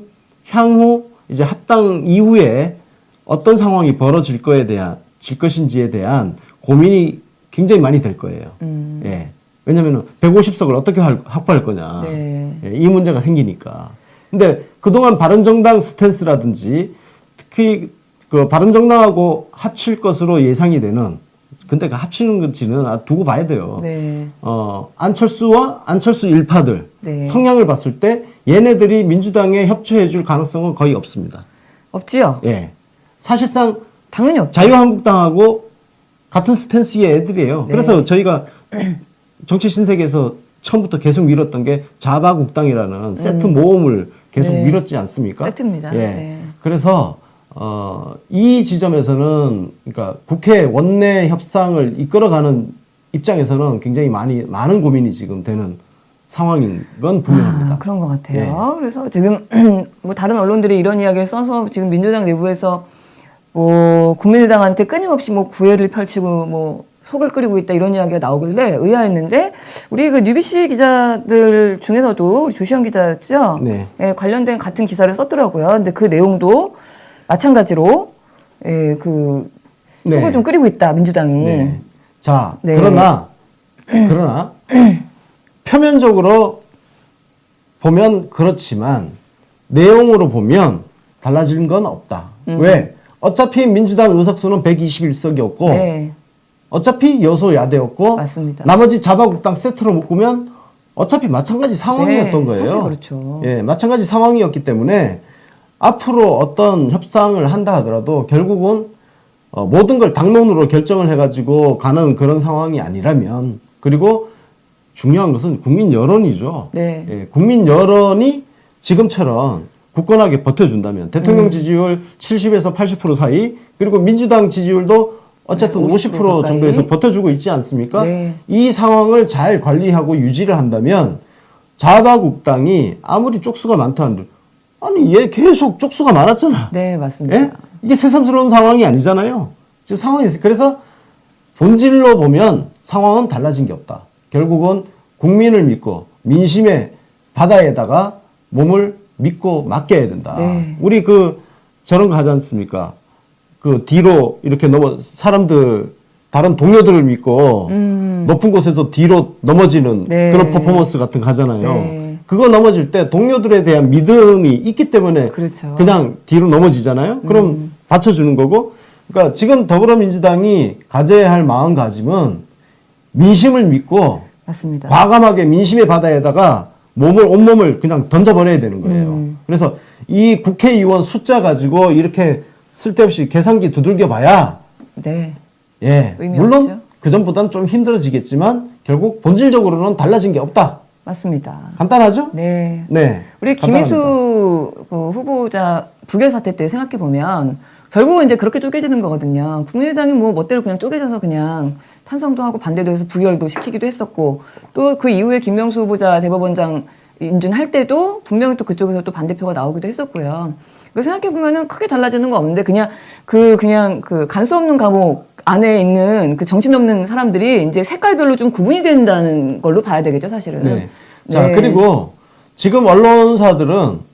향후 이제 합당 이후에 어떤 상황이 벌어질 것인지에 대한 고민이 굉장히 많이 될 거예요. 왜냐면은 150석을 어떻게 확보할 거냐. 네. 이 문제가 생기니까. 근데 그동안 바른정당 스탠스라든지 특히 그 바른정당하고 합칠 것으로 예상이 되는 근데 그 합치는 건지는 두고 봐야 돼요. 네. 안철수와 안철수 일파들 네. 성향을 봤을 때 얘네들이 민주당에 협조해 줄 가능성은 거의 없습니다. 없지요? 예. 사실상 당연히 없죠. 자유한국당하고 같은 스탠스의 애들이에요. 네. 그래서 저희가 정치 신세계에서 처음부터 계속 밀었던 게 자바국당이라는 세트 모험을 계속 네. 밀었지 않습니까? 세트입니다. 예. 네. 그래서 이 지점에서는 그러니까 국회 원내 협상을 이끌어가는 입장에서는 굉장히 많은 고민이 지금 되는 상황인 건 분명합니다. 그런 것 같아요. 그래서 지금 뭐 다른 언론들이 이런 이야기를 써서 지금 민주당 내부에서 뭐 국민의당한테 끊임없이 뭐 구애를 펼치고 뭐 속을 끓이고 있다 이런 이야기가 나오길래 의아했는데 우리 그 UBC 기자들 중에서도 조시영 기자였죠. 네. 예, 관련된 같은 기사를 썼더라고요. 근데 그 내용도 마찬가지로 예, 그 속을 네. 좀 끓이고 있다 민주당이. 네. 자, 네. 그러나 표면적으로 보면 그렇지만 내용으로 보면 달라진 건 없다. 왜? 어차피 민주당 의석수는 121석이었고 네, 어차피 여소야대였고 맞습니다. 나머지 자바국당 세트로 묶으면 어차피 마찬가지 상황이었던 네, 거예요. 사실 그렇죠. 예, 마찬가지 상황이었기 때문에 앞으로 어떤 협상을 한다 하더라도 결국은 모든 걸 당론으로 결정을 해가지고 가는 그런 상황이 아니라면, 그리고 중요한 것은 국민 여론이죠. 네. 예, 국민 여론이 지금처럼 굳건하게 버텨준다면 대통령 지지율 70에서 80% 사이, 그리고 민주당 지지율도 어쨌든 네, 50% 50% 정도에서 가까이. 버텨주고 있지 않습니까? 네. 이 상황을 잘 관리하고 유지를 한다면 자바국당이 아무리 쪽수가 많다 한들, 아니 얘 계속 쪽수가 많았잖아. 네, 맞습니다. 예? 이게 새삼스러운 상황이 아니잖아요. 지금 상황이 있어요. 그래서 본질로 보면 상황은 달라진 게 없다. 결국은 국민을 믿고 민심의 바다에다가 몸을 믿고 맡겨야 된다. 네. 우리 저런 거 하지 않습니까? 그 뒤로 이렇게 사람들 다른 동료들을 믿고 높은 곳에서 뒤로 넘어지는 네. 그런 퍼포먼스 같은 거 하잖아요. 네. 그거 넘어질 때 동료들에 대한 믿음이 있기 때문에 그렇죠. 그냥 뒤로 넘어지잖아요. 그럼 받쳐주는 거고. 그러니까 지금 더불어민주당이 가져야 할 마음가짐은 민심을 믿고 맞습니다. 과감하게 민심의 바다에다가 온몸을 그냥 던져버려야 되는 거예요. 그래서 이 국회의원 숫자 가지고 이렇게 쓸데없이 계산기 두들겨 봐야, 네. 예, 의미 물론 없죠. 그전보다는 좀 힘들어지겠지만 결국 본질적으로는 달라진 게 없다. 맞습니다. 간단하죠? 네. 네. 우리 간단합니다. 김희수 그 후보자 부결 사태 때 생각해 보면 결국은 이제 그렇게 쪼개지는 거거든요. 국민의당이 뭐 멋대로 그냥 쪼개져서 그냥 찬성도 하고 반대도 해서 부결도 시키기도 했었고, 또 그 이후에 김명수 후보자 대법원장 인준할 때도 분명히 또 그쪽에서 또 반대표가 나오기도 했었고요. 그 생각해 보면은 크게 달라지는 거 없는데 그냥 그 간수 없는 감옥 안에 있는 그 정신없는 사람들이 이제 색깔별로 좀 구분이 된다는 걸로 봐야 되겠죠, 사실은. 네. 자, 네. 그리고 지금 언론사들은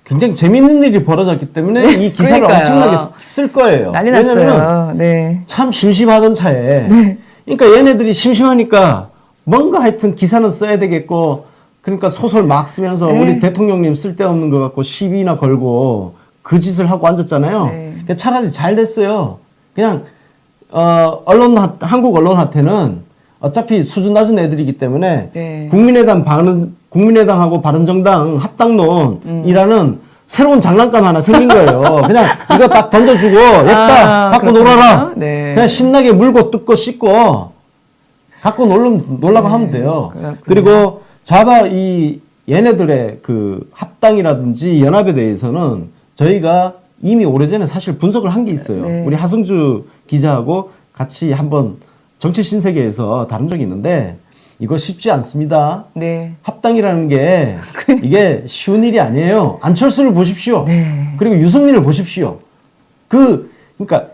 굉장히 재밌는 일이 벌어졌기 때문에 이 기사를 그러니까요. 엄청나게 쓸 거예요. 난리 왜냐면 났어요. 네. 참 심심하던 차에. 그러니까 얘네들이 심심하니까 뭔가 하여튼 기사는 써야 되겠고, 그러니까 소설 막 쓰면서 네. 우리 대통령님 쓸데없는 거 갖고 시비나 걸고 그 짓을 하고 앉았잖아요. 네. 그러니까 차라리 잘 됐어요. 그냥 한국 언론한테는 어차피 수준 낮은 애들이기 때문에 네. 국민의당하고 바른정당 합당론이라는 새로운 장난감 하나 생긴 거예요. 그냥 이거 딱 던져주고 였다 갖고 그렇군요. 놀아라. 네. 그냥 신나게 물고 뜯고 씻고 갖고 놀라고 하면 돼요. 그렇군요. 그리고 얘네들의 그 합당이라든지 연합에 대해서는 저희가 이미 오래전에 사실 분석을 한 게 있어요. 네. 우리 하승주 기자하고 같이 한번 정치 신세계에서 다룬 적이 있는데 이거 쉽지 않습니다. 네. 합당이라는 게 이게 쉬운 일이 아니에요. 안철수를 보십시오. 네. 그리고 유승민을 보십시오. 그러니까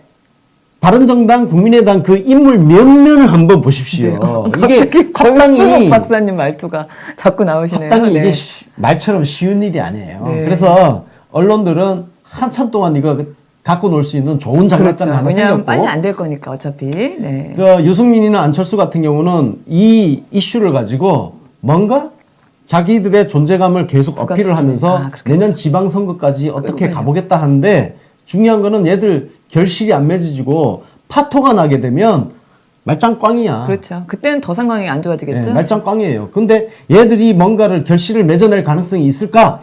바른정당, 국민의당 그 인물 면면을 한번 보십시오. 이게 합당이 박사님 말투가 자꾸 나오시네요. 합당이 네. 이게 말처럼 쉬운 일이 아니에요. 네. 그래서 언론들은 한참 동안 이거 갖고 놀 수 있는 좋은 장난감 그렇죠. 하나 왜냐하면 생겼고, 빨리 안 될 거니까 어차피. 네. 그 유승민이나 안철수 같은 경우는 이 이슈를 가지고 뭔가 자기들의 존재감을 계속 어필을 하면서 그렇게 내년 지방선거까지 어떻게 끌고 가보겠다 하는데, 중요한 거는 얘들 결실이 안 맺어지고 파토가 나게 되면 말짱꽝이야. 그렇죠. 그때는 더 상황이 안 좋아지겠죠. 네, 말짱꽝이에요. 근데 얘들이 뭔가를 결실을 맺어낼 가능성이 있을까?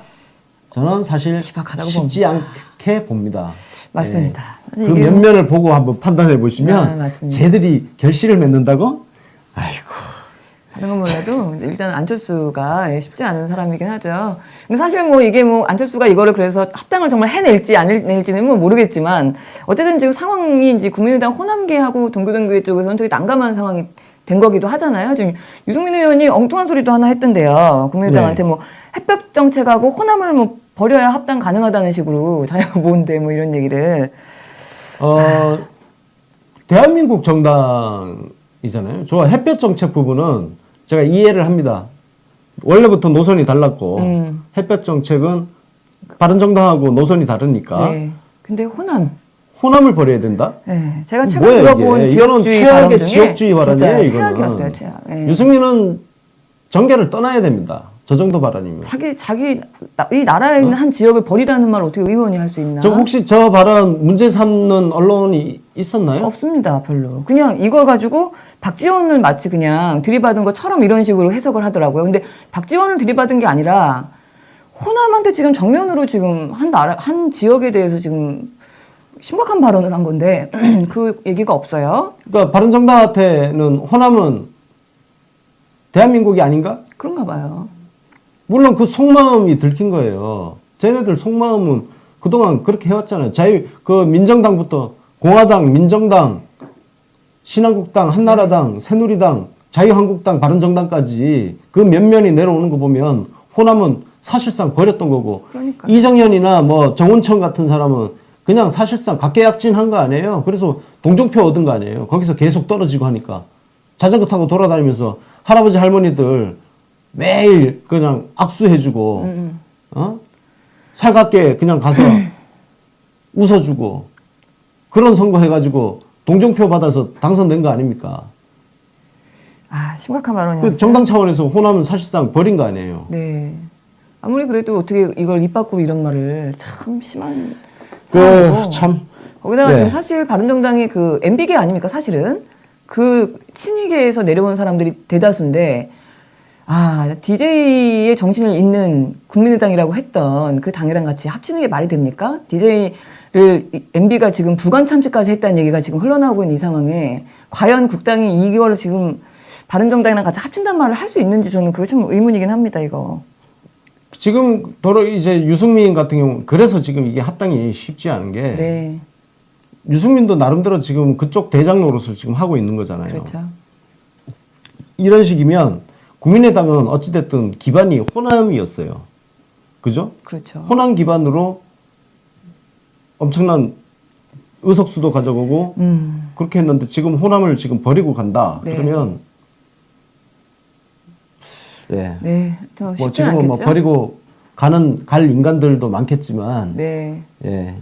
저는 사실 희박하다고 쉽지 않게 봅니다. 맞습니다. 네. 그 면면을 보고 한번 판단해 보시면 맞습니다. 쟤들이 결실을 맺는다고? 아이고. 다른 건 몰라도 일단 안철수가 쉽지 않은 사람이긴 하죠. 근데 사실 뭐 이게 뭐 안철수가 이거를 그래서 합당을 정말 해낼지 안 해낼지는 뭐 모르겠지만 어쨌든 지금 상황이 이제 국민의당 호남계하고 동교동계 쪽에서는 되게 난감한 상황이 된 거기도 하잖아요. 지금 유승민 의원이 엉뚱한 소리도 하나 했던데요. 국민의당한테 네. 뭐 햇볕 정책하고 호남을 뭐 버려야 합당 가능하다는 식으로 자네가 뭔데 뭐 이런 얘기를. 대한민국 정당이잖아요. 저 햇볕 정책 부분은 제가 이해를 합니다. 원래부터 노선이 달랐고 햇볕 정책은 바른정당하고 노선이 다르니까 네. 근데 호남. 호남을 버려야 된다? 네, 제가 최근 뭐야, 들어본 이게? 지역주의 이거는 발언 최악의 중에 지역주의 발언이에요, 진짜 이거는. 최악이었어요, 최악. 네. 유승민은 정계를 떠나야 됩니다. 저 정도 발언이면. 이 나라에 있는 한 지역을 버리라는 말 어떻게 의원이 할 수 있나? 저 혹시 저 발언 문제 삼는 언론이 있었나요? 없습니다, 별로. 그냥 이걸 가지고 박지원을 마치 그냥 들이받은 것처럼 이런 식으로 해석을 하더라고요. 근데 박지원을 들이받은 게 아니라 호남한테 지금 정면으로 지금 한 지역에 대해서 지금 심각한 발언을 한 건데 그 얘기가 없어요. 그러니까 바른정당한테는 호남은 대한민국이 아닌가? 그런가 봐요. 물론 그 속마음이 들킨 거예요. 쟤네들 속마음은 그동안 그렇게 해왔잖아요. 민정당부터 공화당, 민정당, 신한국당, 한나라당, 새누리당, 자유한국당, 바른정당까지 그 면면이 내려오는 거 보면 호남은 사실상 버렸던 거고. 그러니까요. 이정현이나 뭐 정운천 같은 사람은 그냥 사실상 각계약진한 거 아니에요. 그래서 동정표 얻은 거 아니에요. 거기서 계속 떨어지고 하니까. 자전거 타고 돌아다니면서 할아버지 할머니들 매일 그냥 악수해주고, 살갑게 그냥 가서 웃어주고, 그런 선거 해가지고 동정표 받아서 당선된 거 아닙니까? 아, 심각한 발언이었어요. 그 정당 차원에서 호남은 사실상 버린 거 아니에요. 네. 아무리 그래도 어떻게 이걸 입 밖으로 이런 말을 참 심한. 참. 거기다가 네. 지금 사실 바른정당이 그 MB계 아닙니까, 사실은? 그 친위계에서 내려온 사람들이 대다수인데, DJ의 정신을 잇는 국민의당이라고 했던 그 당이랑 같이 합치는 게 말이 됩니까? DJ를 MB가 지금 부관 참치까지 했다는 얘기가 지금 흘러나오고 있는 이 상황에 과연 국당이 이거를 지금 바른정당이랑 같이 합친단 말을 할 수 있는지 저는 그게 참 의문이긴 합니다, 이거. 지금 이제 유승민 같은 경우 그래서 지금 이게 합당이 쉽지 않은 게 네. 유승민도 나름대로 지금 그쪽 대장 노릇을 지금 하고 있는 거잖아요. 그렇죠. 이런 식이면 국민의당은 어찌됐든 기반이 호남이었어요. 그죠? 그렇죠. 호남 기반으로 엄청난 의석수도 가져오고 그렇게 했는데 지금 호남을 지금 버리고 간다. 네. 그러면 네, 더 뭐 쉽지 지금은 않겠죠? 뭐 버리고 갈 인간들도 많겠지만 네.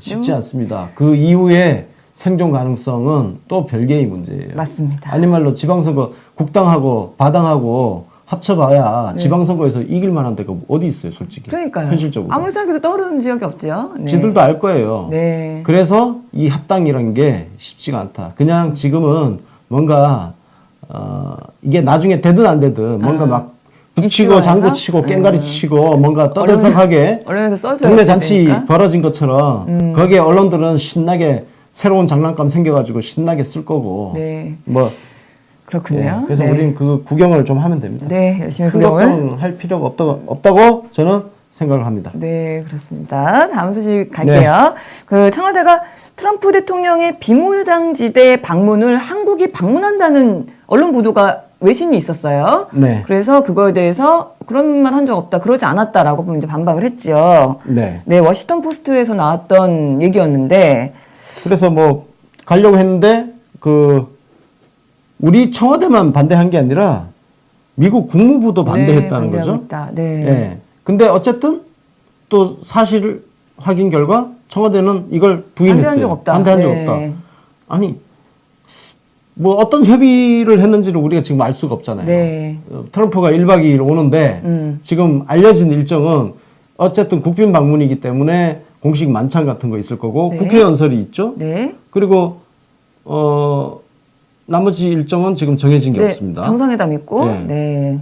쉽지 않습니다. 그 이후에 생존 가능성은 또 별개의 문제예요. 맞습니다. 아니 말로 지방선거 국당하고 바당하고 합쳐봐야 지방선거에서 이길 만한 데가 어디 있어요, 솔직히. 그러니까요. 현실적으로. 아무리 생각해도 떠오르는 지역이 없죠. 네. 지들도 알 거예요. 네. 그래서 이 합당이라는 게 쉽지가 않다. 그냥 지금은 뭔가 이게 나중에 되든 안 되든 뭔가 막 붙이고 장구 치고 깽가리 치고 뭔가 떠들썩하게 언론에서 써줘야 동네 잔치 되니까. 벌어진 것처럼 거기에 언론들은 신나게 새로운 장난감 생겨가지고 신나게 쓸 거고 네. 뭐 그렇군요. 그래서 네. 우리는 그 구경을 좀 하면 됩니다. 네, 열심히 큰 구경을. 걱정할 필요가 없다고 저는 생각을 합니다. 네, 그렇습니다. 다음 소식 갈게요. 그 청와대가 트럼프 대통령의 비무장지대 방문을 한국이 방문한다는 언론 보도가 외신이 있었어요. 네. 그래서 그거에 대해서 그런 말 한 적 없다, 그러지 않았다라고 이제 반박을 했죠. 네. 네, 워싱턴 포스트에서 나왔던 얘기였는데. 그래서 뭐 가려고 했는데 우리 청와대만 반대한 게 아니라 미국 국무부도 반대했다는 네, 거죠. 있다. 네. 예. 근데 어쨌든 또 사실 확인 결과 청와대는 이걸 부인했어요. 반대한 적 없다. 반대한 적 네. 없다. 아니 뭐 어떤 협의를 했는지를 우리가 지금 알 수가 없잖아요. 네. 트럼프가 1박 2일 오는데 지금 알려진 일정은 어쨌든 국빈 방문이기 때문에 공식 만찬 같은 거 있을 거고 네. 국회 연설이 있죠. 네. 그리고 나머지 일정은 지금 정해진 게 네, 없습니다. 정상회담 있고. 네. 네.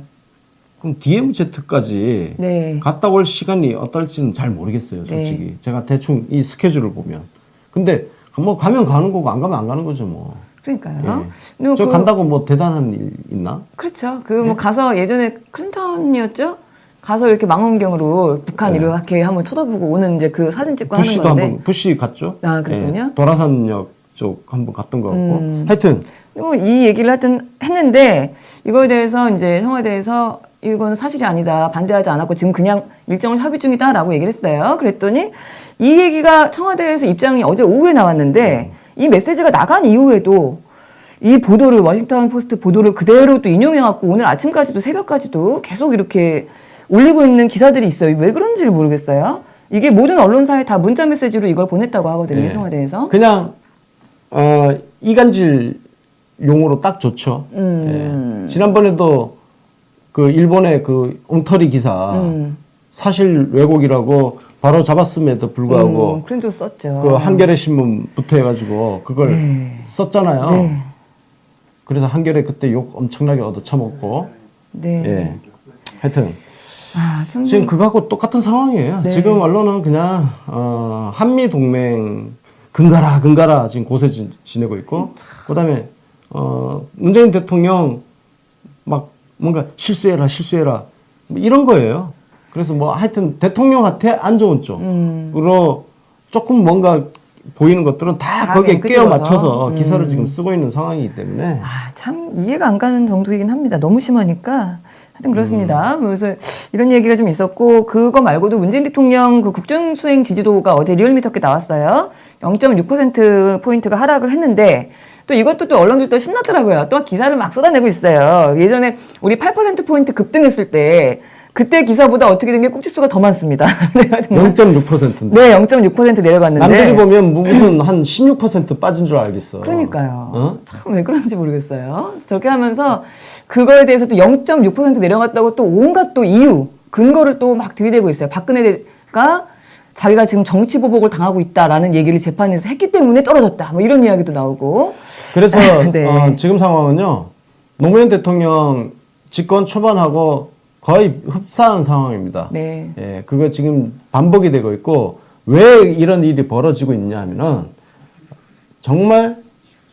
그럼 DMZ까지 네. 갔다 올 시간이 어떨지는 잘 모르겠어요, 솔직히. 네. 제가 대충 이 스케줄을 보면. 근데 뭐 가면 가는 거고 안 가면 안 가는 거죠, 뭐. 그러니까요. 예. 그리고 저 간다고 뭐 대단한 일 있나? 그렇죠. 뭐 가서 예전에 클린턴이었죠? 가서 이렇게 망원경으로 북한 네. 이렇게 한번 쳐다보고 오는 이제 그 사진 찍고 부시도 하는 건데. 한번, 부시 갔죠? 아, 그랬군요. 예. 도라산역 쪽 한번 갔던 것 같고. 하여튼. 이 얘기를 하여튼 했는데 이거에 대해서 이제 청와대에서 이건 사실이 아니다. 반대하지 않았고 지금 그냥 일정을 협의 중이다라고 얘기를 했어요. 그랬더니 이 얘기가 청와대에서 입장이 어제 오후에 나왔는데 이 메시지가 나간 이후에도 이 보도를 워싱턴 포스트 보도를 그대로 또 인용해갖고 오늘 아침까지도 새벽까지도 계속 이렇게 올리고 있는 기사들이 있어요. 왜 그런지를 모르겠어요. 이게 모든 언론사에 다 문자 메시지로 이걸 보냈다고 하거든요. 예. 청와대에서. 그냥 이간질 용어로 딱 좋죠. 예. 지난번에도 그 일본의 그 엉터리 기사 사실 왜곡이라고 바로 잡았음에도 불구하고 그래도 썼죠. 그 한겨레 신문부터 해가지고 그걸 썼잖아요. 네. 그래서 한겨레 그때 욕 엄청나게 얻어쳐먹고 네. 예. 하여튼 아, 참. 지금 그거하고 똑같은 상황이에요. 네. 지금 언론은 그냥 한미 동맹 근가라 지금 고세 지내고 있고 그다음에 문재인 대통령 막 뭔가 실수해라 뭐 이런 거예요. 그래서 뭐 하여튼 대통령한테 안 좋은 쪽으로 조금 뭔가 보이는 것들은 다 거기에 끼워 맞춰서 기사를 지금 쓰고 있는 상황이기 때문에 참 이해가 안 가는 정도이긴 합니다. 너무 심하니까. 하여튼 그렇습니다. 그래서 이런 얘기가 좀 있었고 그거 말고도 문재인 대통령 그 국정 수행 지지도가 어제 리얼미터께 나왔어요. 0.6%포인트가 하락을 했는데 또 이것도 또 언론들 또 신났더라고요. 또 기사를 막 쏟아내고 있어요. 예전에 우리 8%포인트 급등했을 때 그때 기사보다 어떻게 된 게 꼭지수가 더 많습니다. 0.6%인데. 네, 0.6% 내려갔는데. 남들이 보면 무슨 한 16% 빠진 줄 알겠어. 그러니까요. 참 왜 그런지 모르겠어요. 저렇게 하면서 그거에 대해서 또 0.6% 내려갔다고 또 온갖 또 이유, 근거를 또 막 들이대고 있어요. 박근혜가 자기가 지금 정치 보복을 당하고 있다라는 얘기를 재판에서 했기 때문에 떨어졌다. 뭐 이런 이야기도 나오고. 그래서 네. 지금 상황은요. 노무현 대통령 집권 초반하고 거의 흡사한 상황입니다. 네. 예, 그거 지금 반복이 되고 있고 왜 이런 일이 벌어지고 있냐 하면은 정말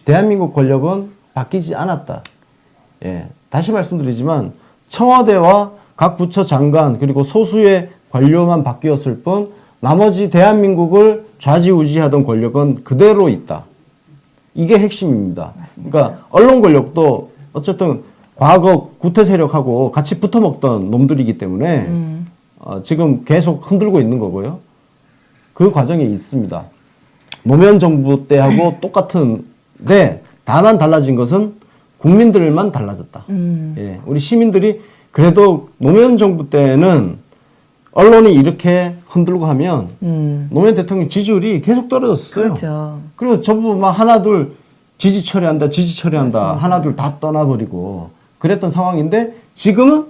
대한민국 권력은 바뀌지 않았다. 예, 다시 말씀드리지만 청와대와 각 부처 장관 그리고 소수의 관료만 바뀌었을 뿐 나머지 대한민국을 좌지우지하던 권력은 그대로 있다. 이게 핵심입니다. 맞습니다. 그러니까 언론 권력도 어쨌든 과거 구태 세력하고 같이 붙어먹던 놈들이기 때문에 지금 계속 흔들고 있는 거고요. 그 과정에 있습니다. 노무현 정부 때하고 똑같은데 다만 달라진 것은 국민들만 달라졌다. 예, 우리 시민들이 그래도 노무현 정부 때는 언론이 이렇게 흔들고 하면 노무현 대통령 지지율이 계속 떨어졌어요. 그렇죠. 그리고 전부 막 하나둘 지지 처리한다. 맞습니다. 하나둘 다 떠나버리고 그랬던 상황인데 지금은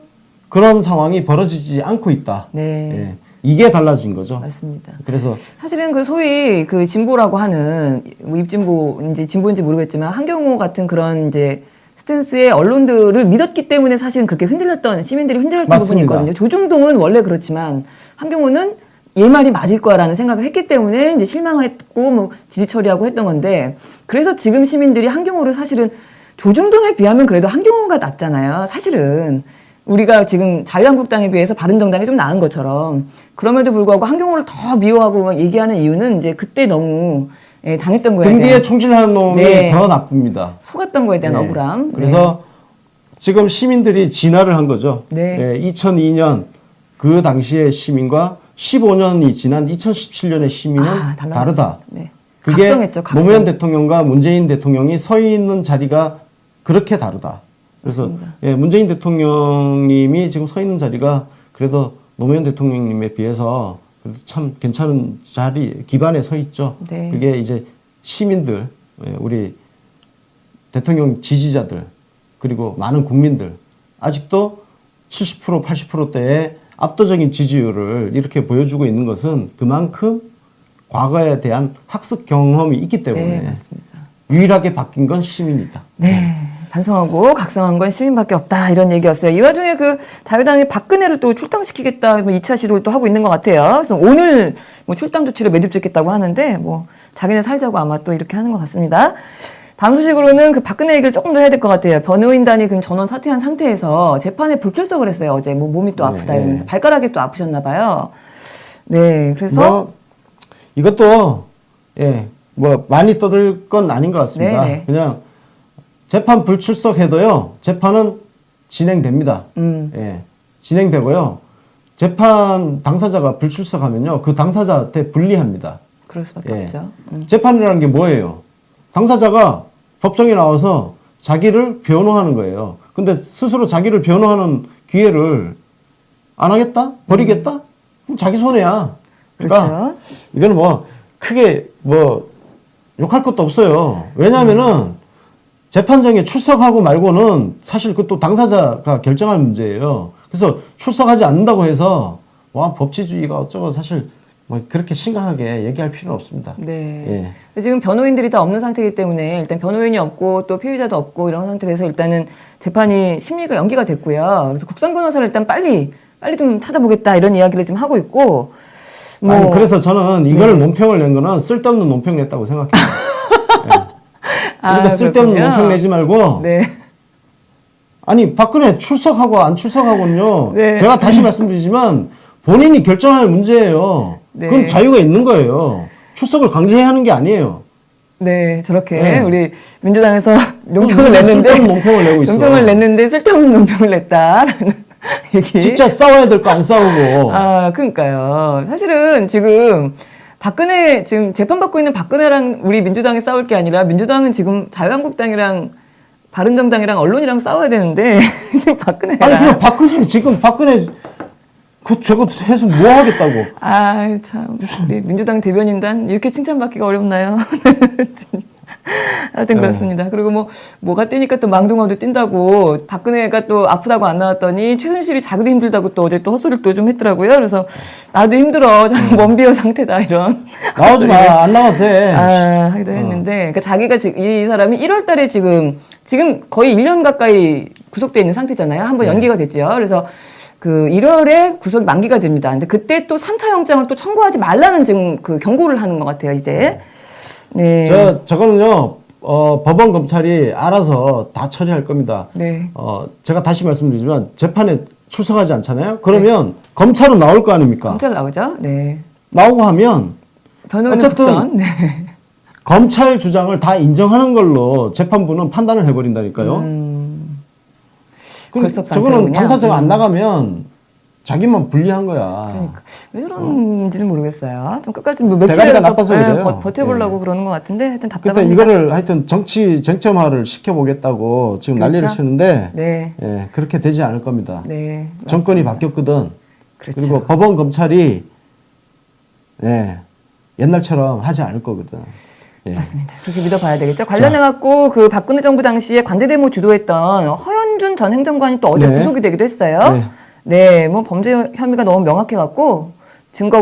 그런 상황이 벌어지지 않고 있다. 네. 예, 이게 달라진 거죠. 맞습니다. 그래서 사실은 그 소위 그 진보라고 하는 뭐 입진보인지 진보인지 모르겠지만 한경호 같은 그런 이제 스탠스의 언론들을 믿었기 때문에 사실은 그렇게 흔들렸던 시민들이 흔들렸던 부분이 맞습니다. 있거든요. 조중동은 원래 그렇지만 한경호는 얘 말이 맞을 거야라는 생각을 했기 때문에 이제 실망했고 뭐 지지 처리하고 했던 건데 그래서 지금 시민들이 한경호를 사실은 조중동에 비하면 그래도 한경호가 낫잖아요. 사실은 우리가 지금 자유한국당에 비해서 바른정당이 좀 나은 것처럼 그럼에도 불구하고 한경호를 더 미워하고 막 얘기하는 이유는 이제 그때 너무 당했던 거에 등 대한 뒤에 총질하는 놈이 네. 더 나쁩니다. 속았던 거에 대한 네. 억울함. 그래서 지금 시민들이 진화를 한 거죠. 네. 2002년 그 당시의 시민과 15년이 지난 2017년의 시민은 달라졌어요. 다르다. 네. 그게 각성했죠, 각성. 노무현 대통령과 문재인 대통령이 서 있는 자리가 그렇게 다르다. 그래서 문재인 대통령님이 지금 서 있는 자리가 그래도 노무현 대통령님에 비해서 그래도 참 괜찮은 자리 기반에 서 있죠. 네. 그게 이제 시민들, 우리 대통령 지지자들 그리고 많은 국민들 아직도 70% 80%대의 압도적인 지지율을 이렇게 보여주고 있는 것은 그만큼 과거에 대한 학습 경험이 있기 때문에 네, 맞습니다. 유일하게 바뀐 건 시민이다. 네. 반성하고 각성한 건 시민밖에 없다 이런 얘기였어요. 이 와중에 그 자유당이 박근혜를 또 출당시키겠다 2차 시도를 또 하고 있는 것 같아요. 그래서 오늘 뭐 출당 조치를 매듭짓겠다고 하는데 뭐 자기네 살자고 아마 또 이렇게 하는 것 같습니다. 다음 소식으로는 그 박근혜 얘기를 조금 더 해야 될 것 같아요. 변호인단이 그럼 전원 사퇴한 상태에서 재판에 불출석을 했어요. 어제 뭐 몸이 또 아프다 이러면서 발가락이 또 아프셨나 봐요. 네, 그래서 뭐 이것도 뭐 많이 떠들 건 아닌 것 같습니다. 네네. 그냥 재판 불출석해도요 재판은 진행됩니다. 진행되고요 재판 당사자가 불출석하면요 그 당사자한테 불리합니다. 그럴 수밖에 없죠. 재판이라는 게 뭐예요? 당사자가 법정에 나와서 자기를 변호하는 거예요. 근데 스스로 자기를 변호하는 기회를 안 하겠다? 버리겠다? 그럼 자기 손해야. 그러니까 그렇죠. 이거는 뭐 크게 뭐 욕할 것도 없어요. 왜냐하면은 재판장에 출석하고 말고는 사실 그것도 당사자가 결정할 문제예요. 그래서 출석하지 않는다고 해서 와 법치주의가 어쩌고 사실 뭐 그렇게 심각하게 얘기할 필요는 없습니다. 네. 예. 근데 지금 변호인들이 다 없는 상태이기 때문에 일단 변호인이 없고 또 피의자도 없고 이런 상태에서 일단은 재판이 심리가 연기가 됐고요. 그래서 국선 변호사를 일단 빨리 좀 찾아보겠다 이런 이야기를 지금 하고 있고. 뭐 아니 그래서 저는 이걸 네. 논평을 낸 거는 쓸데없는 논평 냈다고 생각해요. 예. 아, 그러니까 쓸데없는 그렇군요. 논평 내지 말고 네. 아니 박근혜 출석하고 안 출석하고는요. 네. 제가 다시 말씀드리지만 본인이 결정할 문제예요. 네. 그건 자유가 있는 거예요. 출석을 강제해야 하는 게 아니에요. 네, 저렇게 네. 우리 민주당에서 논평을 무슨 냈는데 쓸데없는 논평을 내고 있어. 논평을 냈는데 쓸데없는 논평을 냈다라는 얘기. 진짜 싸워야 될 거 안 싸우고. 아, 그러니까요. 사실은 지금 박근혜 지금 재판받고 있는 박근혜랑 우리 민주당이 싸울 게 아니라 민주당은 지금 자유한국당이랑 바른정당이랑 언론이랑 싸워야 되는데 지금 박근혜랑 아니 그냥 박근혜 지금 박근혜 그 저거 해서 뭐 하겠다고. 아, 참. 우리 민주당 대변인단 이렇게 칭찬받기가 어렵나요? 하여튼 네. 그렇습니다. 그리고 뭐가 뛰니까 또 망둥어도 뛴다고 박근혜가 또 아프다고 안 나왔더니 최순실이 자기도 힘들다고 또 어제 또 헛소리를 또 좀 했더라고요. 그래서 나도 힘들어. 참 먼비어 상태다. 이런. 나오지 마. 안 나와도 돼. 아, 하기도 했는데. 그러니까 자기가 지금 이 사람이 1월 달에 지금 거의 1년 가까이 구속돼 있는 상태잖아요. 한번 네. 연기가 됐죠. 그래서 그 1월에 구속이 만기가 됩니다. 근데 그때 또 3차 영장을 또 청구하지 말라는 지금 그 경고를 하는 것 같아요, 이제. 네. 저거는요, 법원 검찰이 알아서 다 처리할 겁니다. 네. 제가 다시 말씀드리지만, 재판에 출석하지 않잖아요? 그러면 검찰은 나올 거 아닙니까? 검찰 나오죠? 네. 나오고 하면, 변호인 어쨌든 국선. 네. 검찰 주장을 다 인정하는 걸로 재판부는 판단을 해버린다니까요. 그럼 결석 저거는 상태로군요. 당사자가 안 나가면 자기만 불리한 거야. 그러니까 왜 저런지는 모르겠어요. 좀 끝까지 뭐 며칠이라도 대가리가 나빠서 그래요. 버텨보려고 예. 그러는 것 같은데 하여튼 그때 답답합니다. 이거를 하여튼 정치 쟁점화를 시켜보겠다고 지금 그렇죠? 난리를 치는데 네. 예, 그렇게 되지 않을 겁니다. 네. 정권이 맞습니다. 바뀌었거든. 그렇죠. 그리고 법원 검찰이 예, 옛날처럼 하지 않을 거거든. 예. 맞습니다. 그렇게 믿어봐야 되겠죠. 관련해갖고 그 박근혜 정부 당시에 관대데모 주도했던 허현준 전 행정관이 또 어제 네. 구속이 되기도 했어요. 네. 네, 뭐 범죄 혐의가 너무 명확해갖고 증거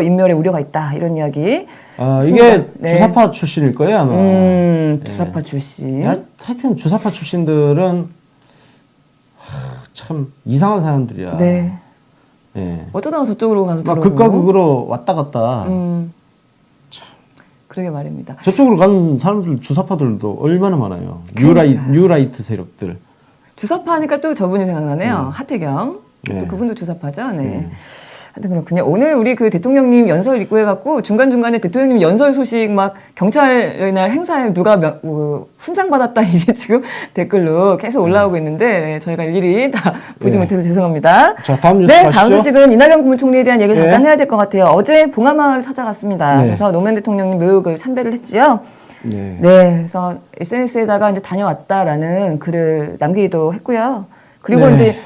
인멸의 우려가 있다 이런 이야기. 이게 네. 주사파 출신일 거예요 아마. 주사파 출신. 하여튼 주사파 출신들은 참 이상한 사람들이야. 네. 예. 어쩌다가 저쪽으로 가서 막 들어오고. 극과 극으로 왔다 갔다. 그러게 말입니다. 저쪽으로 가는 사람들 주사파들도 얼마나 많아요. 그러니까요. 뉴라이트 세력들. 주사파 하니까 또 저분이 생각나네요. 하태경. 네. 또 그분도 주사파죠. 네. 하여튼 그렇군요. 오늘 우리 그 대통령님 연설 입고 해갖고 중간중간에 대통령님 연설 소식 막 경찰의 날 행사에 누가 훈장 받았다 이게 지금 댓글로 계속 올라오고 있는데 네, 저희가 일일이 다 보지 네. 못해서 죄송합니다. 자, 다음 뉴스 네, 가시죠. 다음 소식은 이낙연 국무총리에 대한 얘기를 네. 잠깐 해야 될 것 같아요. 어제 봉하마을 찾아갔습니다. 네. 그래서 노무현 대통령님 묘역을 참배를 했지요. 네. 네, 그래서 SNS에다가 이제 다녀왔다라는 글을 남기기도 했고요. 그리고 네. 이제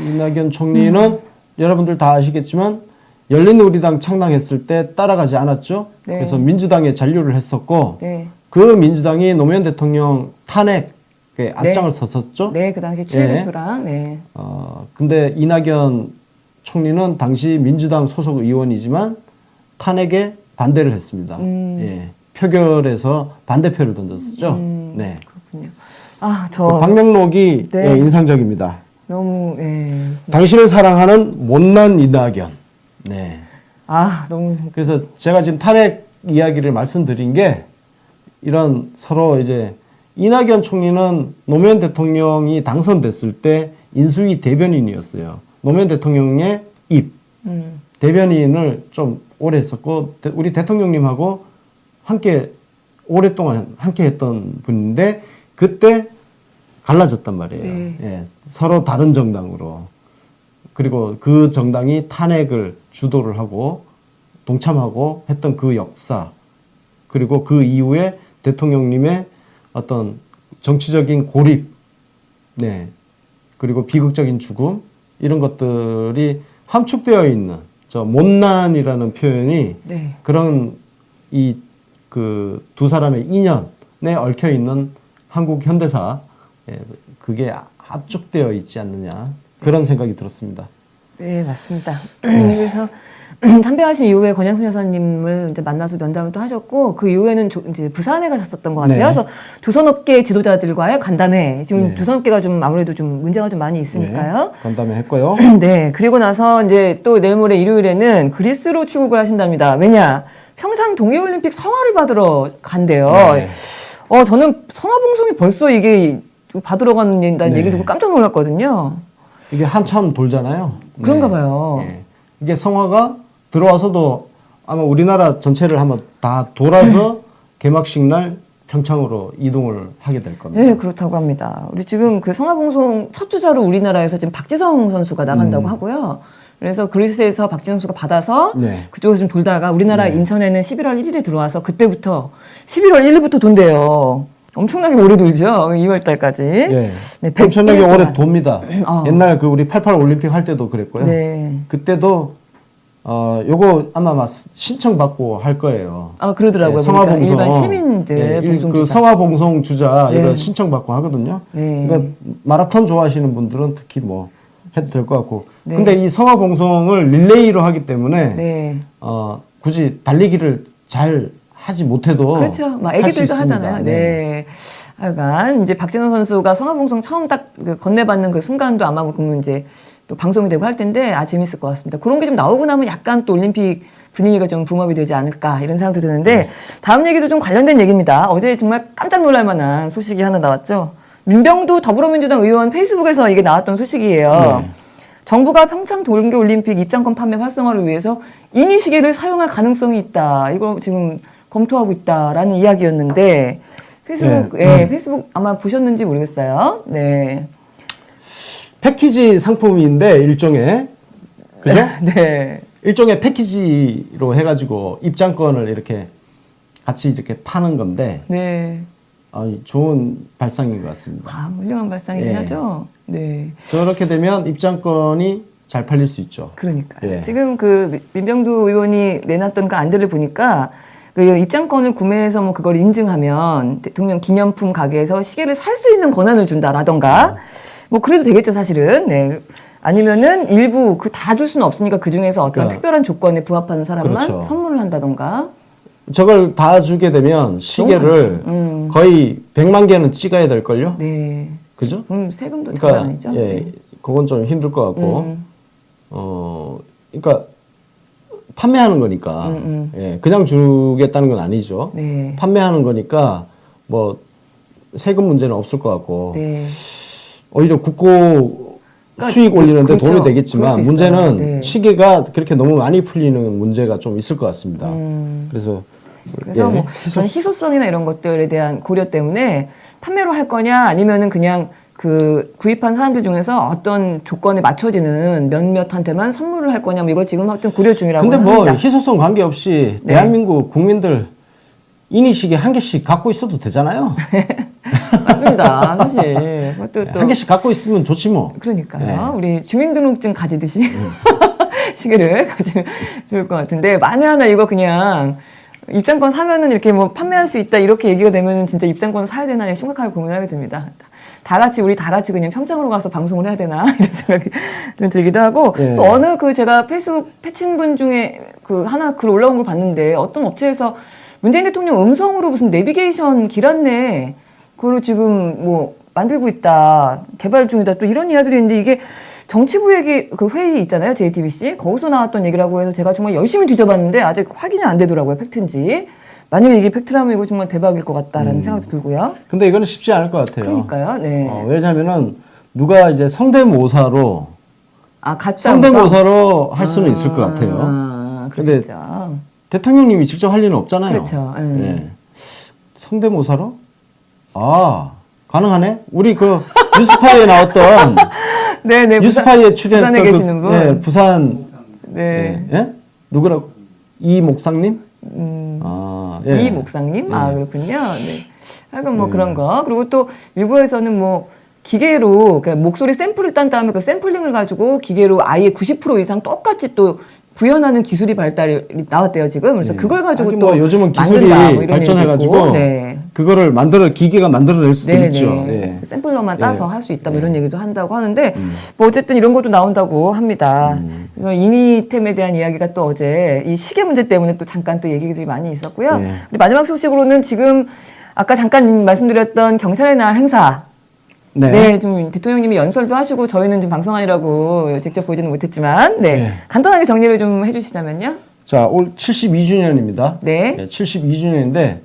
이낙연 총리는 여러분들 다 아시겠지만 열린우리당 창당했을 때 따라가지 않았죠. 네. 그래서 민주당에 잔류를 했었고 네, 그 민주당이 노무현 대통령 탄핵에 앞장을 섰었죠. 네, 그 당시 추 대표랑 네, 근데 이낙연 총리는 당시 민주당 소속 의원이지만 탄핵에 반대를 했습니다. 예. 표결에서 반대표를 던졌었죠. 네. 그렇군요. 아, 그 저 방명록이 네. 예, 인상적입니다. 너무 예, 당신을 사랑하는 못난 이낙연. 네. 아 너무 그래서 제가 지금 탄핵 이야기를 말씀드린 게 이런 서로 이제 이낙연 총리는 노무현 대통령이 당선됐을 때 인수위 대변인이었어요. 노무현 대통령의 입 대변인을 좀 오래 했었고 우리 대통령님하고 함께 오랫동안 함께 했던 분인데 그때 갈라졌단 말이에요. 네. 예, 서로 다른 정당으로. 그리고 그 정당이 탄핵을 주도를 하고 동참하고 했던 그 역사 그리고 그 이후에 대통령님의 어떤 정치적인 고립 네 그리고 비극적인 죽음 이런 것들이 함축되어 있는 저 못난이라는 표현이 네. 그런 이 그 두 사람의 인연에 얽혀 있는 한국 현대사 그게 압축되어 있지 않느냐 그런 생각이 들었습니다. 네, 맞습니다. 그래서 참배하신 이후에 권양순 여사님을 이제 만나서 면담을 또 하셨고 그 이후에는 이제 부산에 가셨었던 것 같아요. 네. 그래서 조선업계 지도자들과의 간담회. 지금 네. 조선업계가 좀 아무래도 좀 문제가 좀 많이 있으니까요. 간담회 했고요. 네. 그리고 나서 이제 또 내일 모레 일요일에는 그리스로 출국을 하신답니다. 왜냐? 평창 동계올림픽 성화를 받으러 간대요. 네. 저는 성화봉송이 벌써 이게 받으러 간다는 네. 얘기 듣고 깜짝 놀랐거든요. 이게 한참 돌잖아요. 그런가 봐요. 네. 이게 성화가 들어와서도 아마 우리나라 전체를 한번 다 돌아서 개막식 날 평창으로 이동을 하게 될 겁니다. 네, 그렇다고 합니다. 우리 지금 그 성화봉송 첫 주자로 우리나라에서 지금 박지성 선수가 나간다고 하고요. 그래서 그리스에서 박지성 선수가 받아서 네. 그쪽에서 좀 돌다가 우리나라 인천에는 11월 1일에 들어와서 그때부터 11월 1일부터 돈대요. 엄청나게 오래 돌죠. 2월 달까지. 예. 네, 엄청나게 100일 오래 동안. 돕니다. 옛날 그 우리 88 올림픽 할 때도 그랬고요. 네. 그때도 요거 아마 신청받고 할 거예요. 그러더라고요. 예, 보니까 성화봉송 일반 시민들 봉송 그 주자. 성화봉송 주자 네. 이거 신청받고 하거든요. 네. 그러니까 마라톤 좋아하시는 분들은 특히 뭐 해도 될 것 같고. 네. 근데 이 성화봉송을 릴레이로 하기 때문에 네. 굳이 달리기를 잘 하지 못해도 그렇죠. 막 할수 애기들도 있습니다. 하잖아요. 네. 하여간 이제 박진영 선수가 성화봉송 처음 딱 그 건네받는 그 순간도 아마 그러면 이제 또 방송이 되고 할 텐데 재밌을 것 같습니다. 그런 게 좀 나오고 나면 약간 또 올림픽 분위기가 좀 붐업이 되지 않을까 이런 생각도 드는데 다음 얘기도 좀 관련된 얘기입니다. 어제 정말 깜짝 놀랄 만한 소식이 하나 나왔죠. 민병두 더불어민주당 의원 페이스북에서 이게 나왔던 소식이에요. 네. 정부가 평창 동계올림픽 입장권 판매 활성화를 위해서 인위시계를 사용할 가능성이 있다. 이거 지금 검토하고 있다라는 이야기였는데 페이스북, 페이스북 아마 보셨는지 모르겠어요. 네. 패키지 상품인데 일종의 그죠? 네. 일종의 패키지로 해가지고 입장권을 이렇게 같이 이렇게 파는 건데 네. 좋은 발상인 것 같습니다. 훌륭한 발상이긴 예. 하죠. 네. 저렇게 되면 입장권이 잘 팔릴 수 있죠. 그러니까요. 예. 지금 그 민병두 의원이 내놨던 그 안들을 보니까 그 입장권을 구매해서 뭐 그걸 인증하면 대통령 기념품 가게에서 시계를 살 수 있는 권한을 준다라던가 뭐 그래도 되겠죠, 사실은. 네. 아니면은 일부 그 다 줄 수는 없으니까 그 중에서 어떤 그러니까, 특별한 조건에 부합하는 사람만 그렇죠. 선물을 한다던가. 저걸 다 주게 되면 시계를 거의 100만 개는 찍어야 될걸요? 네. 그죠? 세금도 장난 아니죠. 예, 그건 좀 힘들 것 같고, 그러니까 판매하는 거니까, 예, 그냥 주겠다는 건 아니죠. 네. 판매하는 거니까 뭐 세금 문제는 없을 것 같고, 네. 오히려 국고 수익 올리는데 그렇죠. 도움이 그럴 되겠지만 수 있어요. 문제는 네. 시계가 그렇게 너무 많이 풀리는 문제가 좀 있을 것 같습니다. 그래서 예, 뭐 저는 희소성이나 이런 것들에 대한 고려 때문에 판매로 할 거냐 아니면은 그냥 그 구입한 사람들 중에서 어떤 조건에 맞춰지는 몇몇한테만 선물을 할 거냐 뭐 이걸 지금 하여튼 고려 중이라고 근데 뭐 합니다. 희소성 관계없이 네. 대한민국 국민들 인위시계 한 개씩 갖고 있어도 되잖아요. 맞습니다. 사실 그것도 또 한 개씩 갖고 있으면 좋지 뭐. 그러니까요. 우리 주민등록증 가지듯이 시계를 가지면 좋을 것 같은데 만에 하나 이거 그냥 입장권 사면은 이렇게 뭐 판매할 수 있다 이렇게 얘기가 되면은 진짜 입장권 사야 되나 심각하게 고민하게 됩니다. 우리 다 같이 그냥 평창으로 가서 방송을 해야 되나 이런 생각이 좀 들기도 하고 예. 또 어느 그 제가 페이스북 패친분 중에 그 하나 글 올라온 걸 봤는데 어떤 업체에서 문재인 대통령 음성으로 무슨 내비게이션 길 안내 그걸 지금 뭐 만들고 있다 개발 중이다 또 이런 이야기들이 있는데 이게 정치부 얘기 그 회의 있잖아요 JTBC 거기서 나왔던 얘기라고 해서 제가 정말 열심히 뒤져봤는데 아직 확인이 안 되더라고요 팩트인지 만약에 이게 팩트라면 이거 정말 대박일 것 같다라는 생각도 들고요. 근데 이거는 쉽지 않을 것 같아요. 그러니까요. 네. 왜냐하면은 누가 이제 성대모사로 가짜 성대모사로 할 수는 있을 것 같아요. 근데 그렇죠. 대통령님이 직접 할 리는 없잖아요. 그렇죠. 예. 성대모사로? 가능하네? 우리 그 뉴스파이에 나왔던 네네. 뉴스파이에 부산에 출연했던 계시는 분. 예, 부산 네. 예? 누구라고? 이 목사님? 예. 이 목사님? 예. 그렇군요. 네. 하여간 뭐 그런 거. 그리고 또 일부에서는 뭐 기계로 그러니까 목소리 샘플을 딴 다음에 그 샘플링을 가지고 기계로 아예 90% 이상 똑같이 또 구현하는 기술이 발달이 나왔대요 지금. 그래서 예. 그걸 가지고 하긴 또 뭐 요즘은 기술이 만든다, 뭐 이런 발전해가지고 얘기도 있고. 네. 그거를 기계가 만들어낼 수도 있죠. 예. 샘플러만 따서 할 수 있다 뭐 예. 이런 얘기도 한다고 하는데 뭐 어쨌든 이런 것도 나온다고 합니다. 그래서 이니템에 대한 이야기가 또 어제 이 시계 문제 때문에 또 잠깐 또 얘기들이 많이 있었고요. 예. 근데 마지막 소식으로는 지금 아까 잠깐 말씀드렸던 경찰의 날 행사. 네. 좀 대통령님이 연설도 하시고 저희는 지금 방송하느라고 직접 보지는 못했지만, 네. 간단하게 정리를 좀 해주시자면요. 자, 올 72주년입니다. 네. 72주년인데,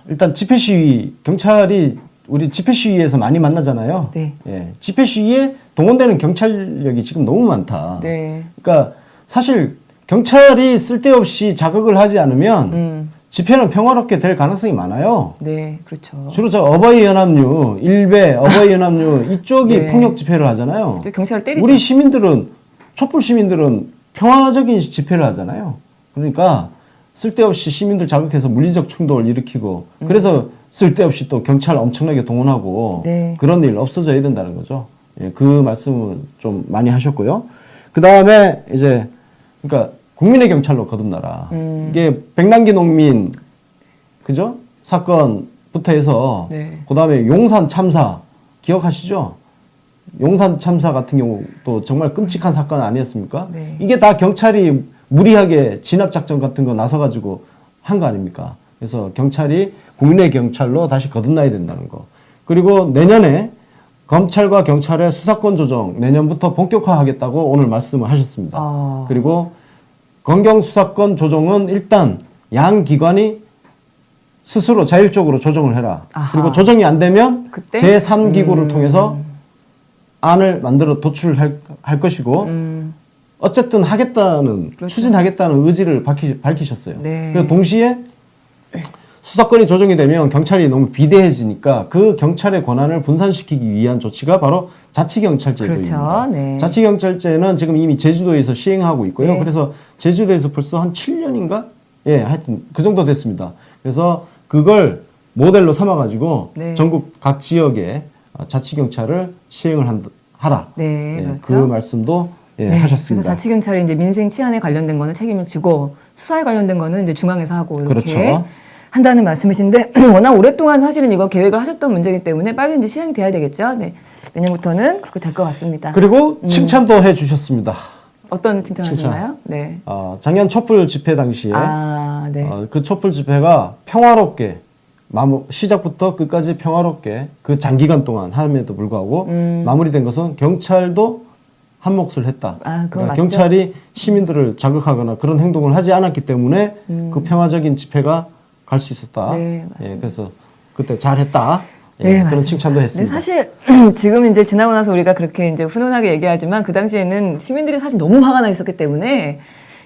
일단 집회 시위, 경찰이 우리 집회 시위에서 많이 만나잖아요. 네. 예. 집회 시위에 동원되는 경찰력이 지금 너무 많다. 네. 그러니까 사실 경찰이 쓸데없이 자극을 하지 않으면 집회는 평화롭게 될 가능성이 많아요. 네, 그렇죠. 주로 저 어버이연합류, 일베, 어버이연합류 이쪽이 네. 폭력 집회를 하잖아요. 경찰을 때리죠. 우리 시민들은, 촛불 시민들은 평화적인 집회를 하잖아요. 그러니까 쓸데없이 시민들 자극해서 물리적 충돌을 일으키고 그래서 쓸데없이 또 경찰 엄청나게 동원하고 네. 그런 일 없어져야 된다는 거죠. 예, 그 말씀은 좀 많이 하셨고요. 그 다음에 이제 그러니까 국민의 경찰로 거듭나라. 이게 백남기 농민 그죠? 사건부터 해서 네. 그 다음에 용산 참사 기억하시죠? 용산 참사 같은 경우도 정말 끔찍한 사건 아니었습니까? 네. 이게 다 경찰이 무리하게 진압작전 같은 거 나서가지고 한 거 아닙니까? 그래서 경찰이 국민의 경찰로 다시 거듭나야 된다는 거. 그리고 내년에 검찰과 경찰의 수사권 조정 내년부터 본격화하겠다고 오늘 말씀을 하셨습니다. 그리고 검경 수사권 조정은 일단 양 기관이 스스로 자율적으로 조정을 해라. 아하. 그리고 조정이 안 되면 그때? 제3기구를 통해서 안을 만들어 도출할 것이고 어쨌든 하겠다는 그렇죠. 추진하겠다는 의지를 밝히셨어요. 네. 그리고 동시에 수사권이 조정이 되면 경찰이 너무 비대해지니까 그 경찰의 권한을 분산시키기 위한 조치가 바로 자치경찰제도입니다. 그렇죠. 네. 자치경찰제는 지금 이미 제주도에서 시행하고 있고요. 네. 그래서 제주도에서 벌써 한 7년인가? 예, 하여튼 그 정도 됐습니다. 그래서 그걸 모델로 삼아가지고 네. 전국 각 지역에 자치경찰을 시행을 하라. 네, 예, 그렇죠. 그 말씀도 예, 네, 하셨습니다. 그래서 자치경찰이 이제 민생 치안에 관련된 거는 책임을 지고 수사에 관련된 거는 이제 중앙에서 하고 이렇게 그렇죠. 한다는 말씀이신데 워낙 오랫동안 사실은 이거 계획을 하셨던 문제이기 때문에 빨리 이제 실행이 돼야 되겠죠. 네. 내년부터는 그렇게 될 것 같습니다. 그리고 칭찬도 해주셨습니다. 어떤 칭찬하셨나요? 네. 작년 촛불 집회 당시에 네. 그 촛불 집회가 평화롭게 시작부터 끝까지 평화롭게 그 장기간 동안 함에도 불구하고 마무리된 것은 경찰도 한 몫을 했다. 그건 그러니까 맞죠. 경찰이 시민들을 자극하거나 그런 행동을 하지 않았기 때문에 그 평화적인 집회가 갈 수 있었다. 네, 예, 그래서 그때 잘했다. 예, 네, 그런 맞습니다. 칭찬도 근데 했습니다. 사실 지금 이제 지나고 나서 우리가 그렇게 이제 훈훈하게 얘기하지만 그 당시에는 시민들이 사실 너무 화가 나 있었기 때문에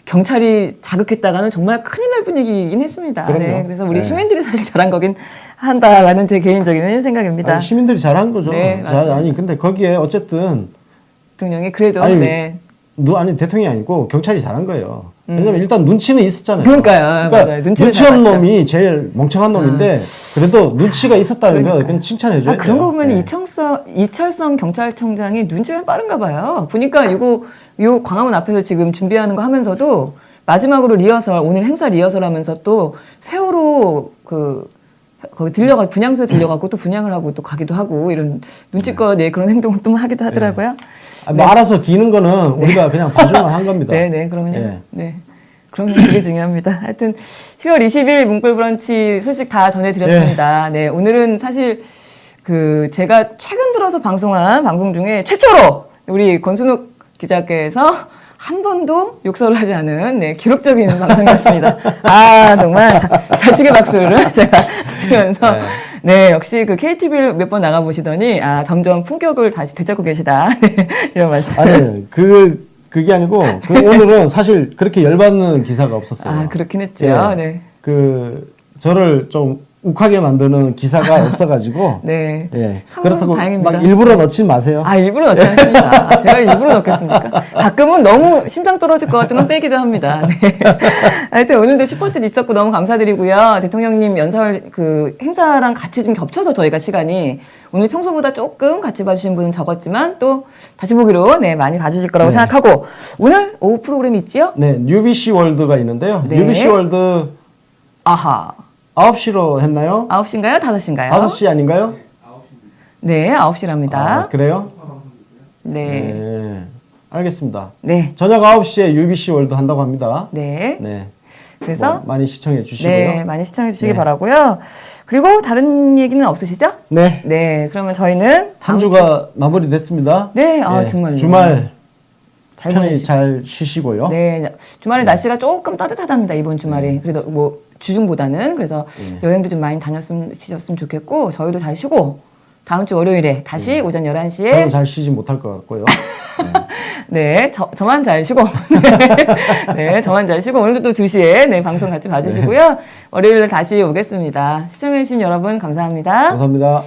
경찰이 자극했다가는 정말 큰일 날 분위기이긴 했습니다. 그럼요. 네, 그래서 우리 네. 시민들이 사실 잘한 거긴 한다라는 제 개인적인 생각입니다. 아니, 시민들이 잘한 거죠. 네, 맞습니다. 아니 근데 거기에 어쨌든 대통령이 그래도 아니, 네. 아니 대통령이 아니고 경찰이 잘한 거예요. 왜냐면 일단 눈치는 있었잖아요. 그러니까요. 그러니까 맞아요. 눈치를 눈치 없는 잘 봤죠. 놈이 제일 멍청한 놈인데 그래도 눈치가 있었다는 거 그러니까요. 그건 칭찬해줘야 돼요. 그런 거 보면 네. 이철성 경찰청장이 눈치가 빠른가 봐요. 보니까 요 광화문 앞에서 지금 준비하는 거 하면서도 마지막으로 리허설, 오늘 행사 리허설 하면서 또 세월호 거기 분향소에 들려가고 또 분향을 하고 또 가기도 하고 이런 눈치껏 네, 그런 행동을 또 하기도 하더라고요. 뭐 알아서 기는 거는 우리가 그냥 봐주만 한 겁니다. 네네, 그럼요. 예. 네. 그런 게 되게 중요합니다. 하여튼 10월 20일 문골 브런치 소식 다 전해드렸습니다. 네, 오늘은 사실 제가 최근 들어서 방송한 방송 중에 최초로 우리 권순욱 기자께서 한 번도 욕설을 하지 않은 네, 기록적인 방송이었습니다. 정말 달치기 박수를 제가 치면서 네, 역시 KTV를 몇 번 나가보시더니 점점 품격을 다시 되찾고 계시다. 이런 말씀. 아니 그게 아니고 오늘은 사실 그렇게 열받는 기사가 없었어요. 그렇긴 했죠. 예. 네. 저를 좀 욱하게 만드는 기사가 없어가지고 네. 예. 참 그렇다고 다행입니다. 막 일부러 넣지 마세요. 아, 일부러 넣지 않습니다. 아, 제가 일부러 넣겠습니까? 가끔은 너무 심장 떨어질 것 같은 건 빼기도 합니다. 네. 하여튼 오늘도 슈퍼챗 있었고 너무 감사드리고요. 대통령님 연설 그 행사랑 같이 좀 겹쳐서 저희가 시간이 오늘 평소보다 조금 같이 봐주신 분은 적었지만 또 다시 보기로 네, 많이 봐주실 거라고 네. 생각하고 오늘 오후 프로그램이 있지요? 네, UBC 월드가 있는데요. 네. UBC 월드 아하. 9시로 했나요? 9시인가요? 5시인가요? 5시 아닌가요? 네, 9시랍니다. 아, 그래요? 네. 네. 알겠습니다. 네. 저녁 9시에 UBC 월드 한다고 합니다. 네. 네. 그래서 뭐 많이 시청해 주시고요. 네, 많이 시청해 주시기 네. 바라고요. 그리고 다른 얘기는 없으시죠? 네. 네, 그러면 저희는 한 주가 마무리됐습니다. 네, 아, 네. 정말요. 주말 잘 편히 보내시고. 잘 쉬시고요. 네, 주말에 날씨가 조금 따뜻하답니다, 이번 주말이. 그래도 뭐 주중보다는. 그래서 여행도 좀 많이 다녔으면 좋겠고, 저희도 잘 쉬고, 다음 주 월요일에 다시 오전 11시에. 저는 잘 쉬지 못할 것 같고요. 네, 저만 잘 쉬고. 네, 저만 잘 쉬고, 오늘도 또 2시에 네, 방송 같이 봐주시고요. 월요일에 다시 오겠습니다. 시청해주신 여러분, 감사합니다. 감사합니다.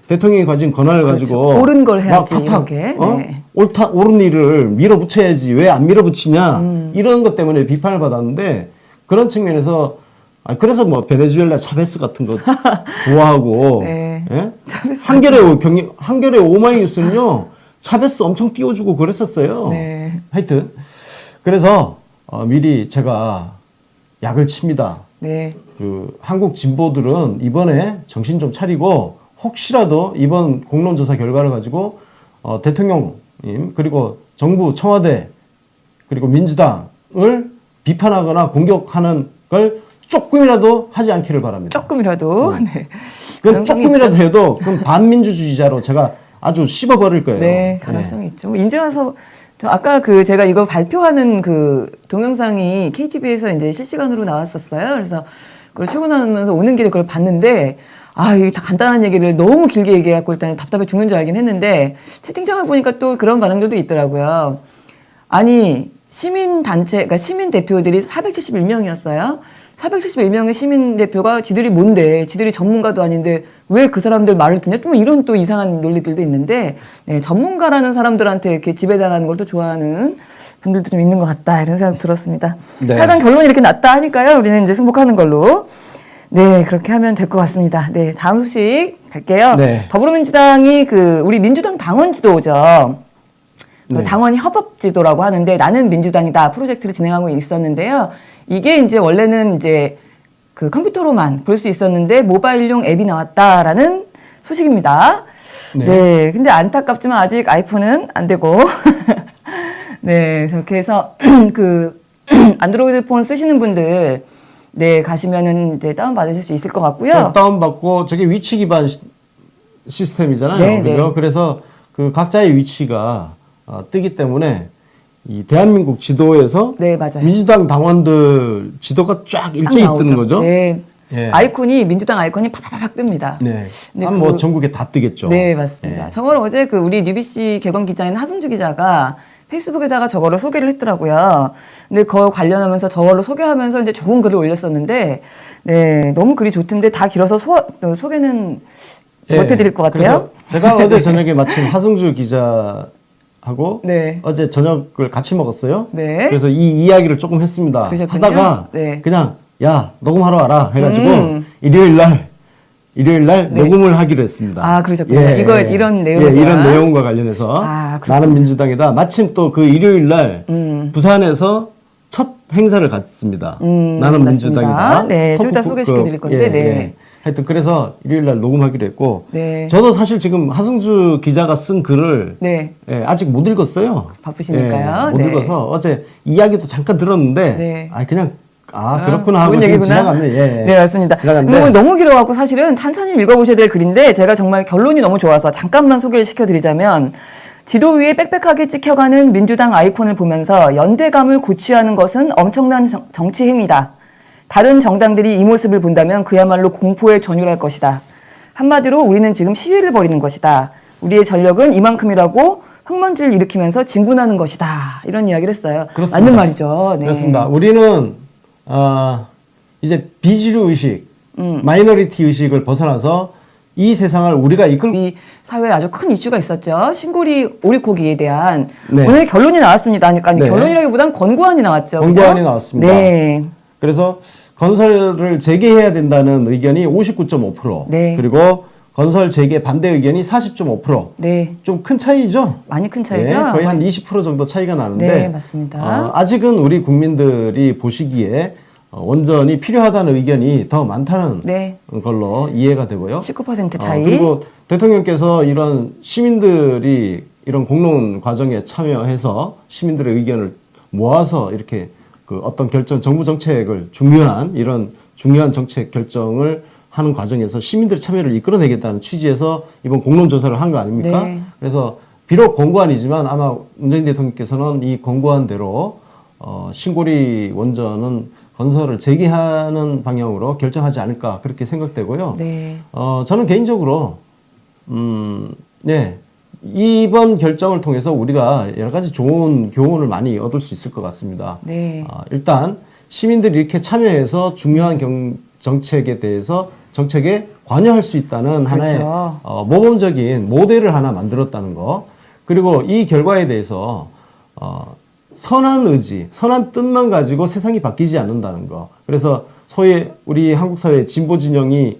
대통령이 가진 권한을 그렇죠. 가지고 옳은 걸 해야지, 막 이렇게. 네. 옳은 일을 밀어붙여야지 왜 안 밀어붙이냐 이런 것 때문에 비판을 받았는데 그런 측면에서 그래서 뭐 베네수엘라 차베스 같은 거 좋아하고 네. 예? 한겨레 오마이뉴스는요 차베스 엄청 띄워주고 그랬었어요. 네. 하여튼 그래서 미리 제가 약을 칩니다. 네. 그 한국 진보들은 이번에 정신 좀 차리고 혹시라도 이번 공론조사 결과를 가지고 대통령님 그리고 정부 청와대 그리고 민주당을 비판하거나 공격하는 걸 조금이라도 하지 않기를 바랍니다. 조금이라도. 네. 그건 가능성이 조금이라도 해도 그건 반민주주의자로 제가 아주 씹어버릴 거예요. 네, 가능성이 있죠. 뭐 인증와서 저 아까 제가 이거 발표하는 그 동영상이 KTV에서 이제 실시간으로 나왔었어요. 그래서 그걸 출근하면서 오는 길에 그걸 봤는데 이게 다 간단한 얘기를 너무 길게 얘기해갖고 일단 답답해 죽는 줄 알긴 했는데 채팅창을 보니까 또 그런 반응들도 있더라고요. 아니 시민단체, 그러니까 시민대표들이 471명이었어요. 471명의 시민대표가 지들이 뭔데, 지들이 전문가도 아닌데 왜 그 사람들 말을 듣냐? 또 이런 또 이상한 논리들도 있는데, 네, 전문가라는 사람들한테 이렇게 지배당하는 걸 또 좋아하는 분들도 좀 있는 것 같다, 이런 생각 들었습니다. 네. 하여간 결론이 이렇게 났다 하니까요, 우리는 이제 승복하는 걸로. 네, 그렇게 하면 될 것 같습니다. 네, 다음 소식 갈게요. 네. 더불어민주당이 우리 민주당 당원 지도죠. 네. 당원이 협업지도라고 하는데 나는 민주당이다 프로젝트를 진행하고 있었는데요. 이게 이제 원래는 이제 그 컴퓨터로만 볼 수 있었는데 모바일용 앱이 나왔다라는 소식입니다. 네. 네. 근데 안타깝지만 아직 아이폰은 안 되고. 네. 그렇게 해서 그 안드로이드 폰 쓰시는 분들 네, 가시면은 이제 다운받으실 수 있을 것 같고요. 다운받고 저게 위치 기반 시스템이잖아요. 네, 그죠? 네. 그래서 그 각자의 위치가 뜨기 때문에 이 대한민국 지도에서 네, 맞아요. 민주당 당원들 지도가 쫙 일제히 나오죠. 뜨는 거죠. 네. 예. 민주당 아이콘이 팍팍팍 뜹니다. 네. 네, 뭐 전국에 다 뜨겠죠. 네, 맞습니다. 예. 저걸 어제 우리 UBC 개건 기자인 하승주 기자가 페이스북에다가 저거를 소개를 했더라고요. 근데 그거 관련하면서 저걸로 소개하면서 이제 좋은 글을 올렸었는데, 네, 너무 글이 좋던데 다 길어서 소개는 못 해드릴 것 같아요. 그래서 제가 어제 저녁에 마침 하승주 기자하고 네. 어제 저녁을 같이 먹었어요. 네. 그래서 이 이야기를 조금 했습니다. 그러셨군요. 하다가 네. 그냥 야 녹음하러 와라 해가지고 일요일 날 네. 녹음을 하기로 했습니다. 아, 그러셨군요. 이런 내용과. 이런 내용과 관련해서 그렇군요. 나는 민주당이다. 마침 또 그 일요일 날 부산에서 첫 행사를 갖습니다. 나는 맞습니다. 민주당이다. 네, 좀 이따 소개시켜 드릴 건데, 네. 하여튼 그래서 일요일 날 녹음하기로 했고 네. 저도 사실 지금 하승주 기자가 쓴 글을 네. 아직 못 읽었어요. 바쁘시니까요. 못 네. 읽어서 어제 이야기도 잠깐 들었는데 네. 그냥 그렇구나 하고 좋은 지금 얘기구나. 지나갔네. 예. 네, 맞습니다. 지나갔는데 너무 길어갖고 사실은 찬찬히 읽어보셔야 될 글인데 제가 정말 결론이 너무 좋아서 잠깐만 소개를 시켜드리자면 지도 위에 빽빽하게 찍혀가는 민주당 아이콘을 보면서 연대감을 고취하는 것은 엄청난 정치 행위다. 다른 정당들이 이 모습을 본다면 그야말로 공포에 전율할 것이다. 한마디로 우리는 지금 시위를 벌이는 것이다. 우리의 전력은 이만큼이라고 흙먼지를 일으키면서 진군하는 것이다. 이런 이야기를 했어요. 그렇습니다. 맞는 말이죠. 네. 그렇습니다. 우리는 이제 비주류 의식 마이너리티 의식을 벗어나서 이 세상을 우리가 이끌고 우리 사회에 아주 큰 이슈가 있었죠. 신고리 오리고기에 대한 네. 오늘 결론이 나왔습니다. 그러니까 네. 결론이라기보단 권고안이 나왔죠. 권고안이 그죠? 나왔습니다. 네. 그래서 건설을 재개해야 된다는 의견이 59.5%, 네. 그리고 건설 재개 반대 의견이 40.5%. 네. 좀 큰 차이죠? 많이 큰 차이죠. 네, 거의 한 20% 정도 차이가 나는데 네, 맞습니다. 아직은 우리 국민들이 보시기에 원전이 필요하다는 의견이 더 많다는 네. 걸로 이해가 되고요. 19% 차이. 그리고 대통령께서 이런 시민들이 이런 공론 과정에 참여해서 시민들의 의견을 모아서 이렇게 그 어떤 결정, 정부 정책을 이런 중요한 정책 결정을 하는 과정에서 시민들의 참여를 이끌어내겠다는 취지에서 이번 공론조사를 한 거 아닙니까? 네. 그래서 비록 권고안이지만 아마 문재인 대통령께서는 이 권고안대로 신고리 원전은 건설을 재개하는 방향으로 결정하지 않을까 그렇게 생각되고요. 네. 저는 개인적으로 네, 이번 결정을 통해서 우리가 여러 가지 좋은 교훈을 많이 얻을 수 있을 것 같습니다. 네. 일단 시민들이 이렇게 참여해서 중요한 정책에 대해서 정책에 관여할 수 있다는 그렇죠. 하나의 모범적인 모델을 하나 만들었다는 거. 그리고 이 결과에 대해서 선한 의지, 선한 뜻만 가지고 세상이 바뀌지 않는다는 거. 그래서 소위 우리 한국 사회 진보 진영이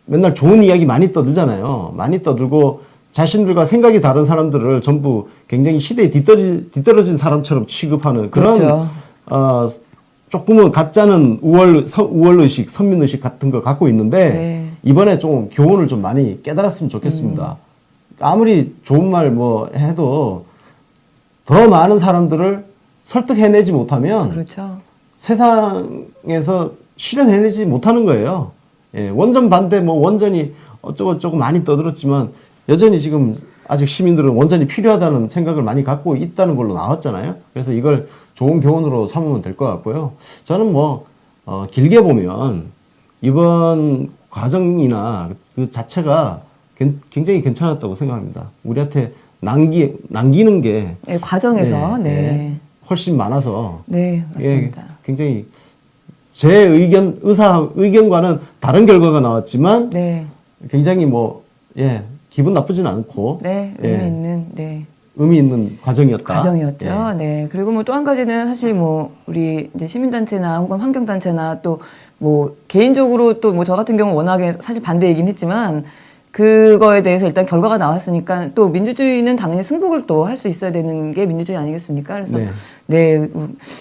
맨날 좋은 이야기 많이 떠들잖아요. 많이 떠들고 자신들과 생각이 다른 사람들을 전부 굉장히 시대에 뒤떨어진 사람처럼 취급하는 그런 그렇죠. 조금은 가짜는 우월의식, 선민의식 같은 거 갖고 있는데 네. 이번에 좀 교훈을 좀 많이 깨달았으면 좋겠습니다. 아무리 좋은 말 뭐 해도 더 많은 사람들을 설득해내지 못하면 그렇죠. 세상에서 실현해내지 못하는 거예요. 예, 원전 반대, 뭐 원전이 어쩌고저쩌고 많이 떠들었지만 여전히 지금 아직 시민들은 원전이 필요하다는 생각을 많이 갖고 있다는 걸로 나왔잖아요. 그래서 이걸 좋은 교훈으로 삼으면 될 것 같고요. 저는 길게 보면 이번 과정이나 그 자체가 굉장히 괜찮았다고 생각합니다. 우리한테 남기는 게 네, 과정에서 네. 훨씬 많아서 네, 맞습니다. 굉장히 제 의견과는 다른 결과가 나왔지만 네. 굉장히 기분 나쁘진 않고 네, 의미 있는 과정이었다. 과정이었죠. 예. 네. 그리고 또 한 가지는 사실 우리 이제 시민단체나 혹은 환경단체나 또 개인적으로 또 저 같은 경우 워낙에 사실 반대이긴 했지만 그거에 대해서 일단 결과가 나왔으니까 또 민주주의는 당연히 승복을 또 할 수 있어야 되는 게 민주주의 아니겠습니까? 그래서 네,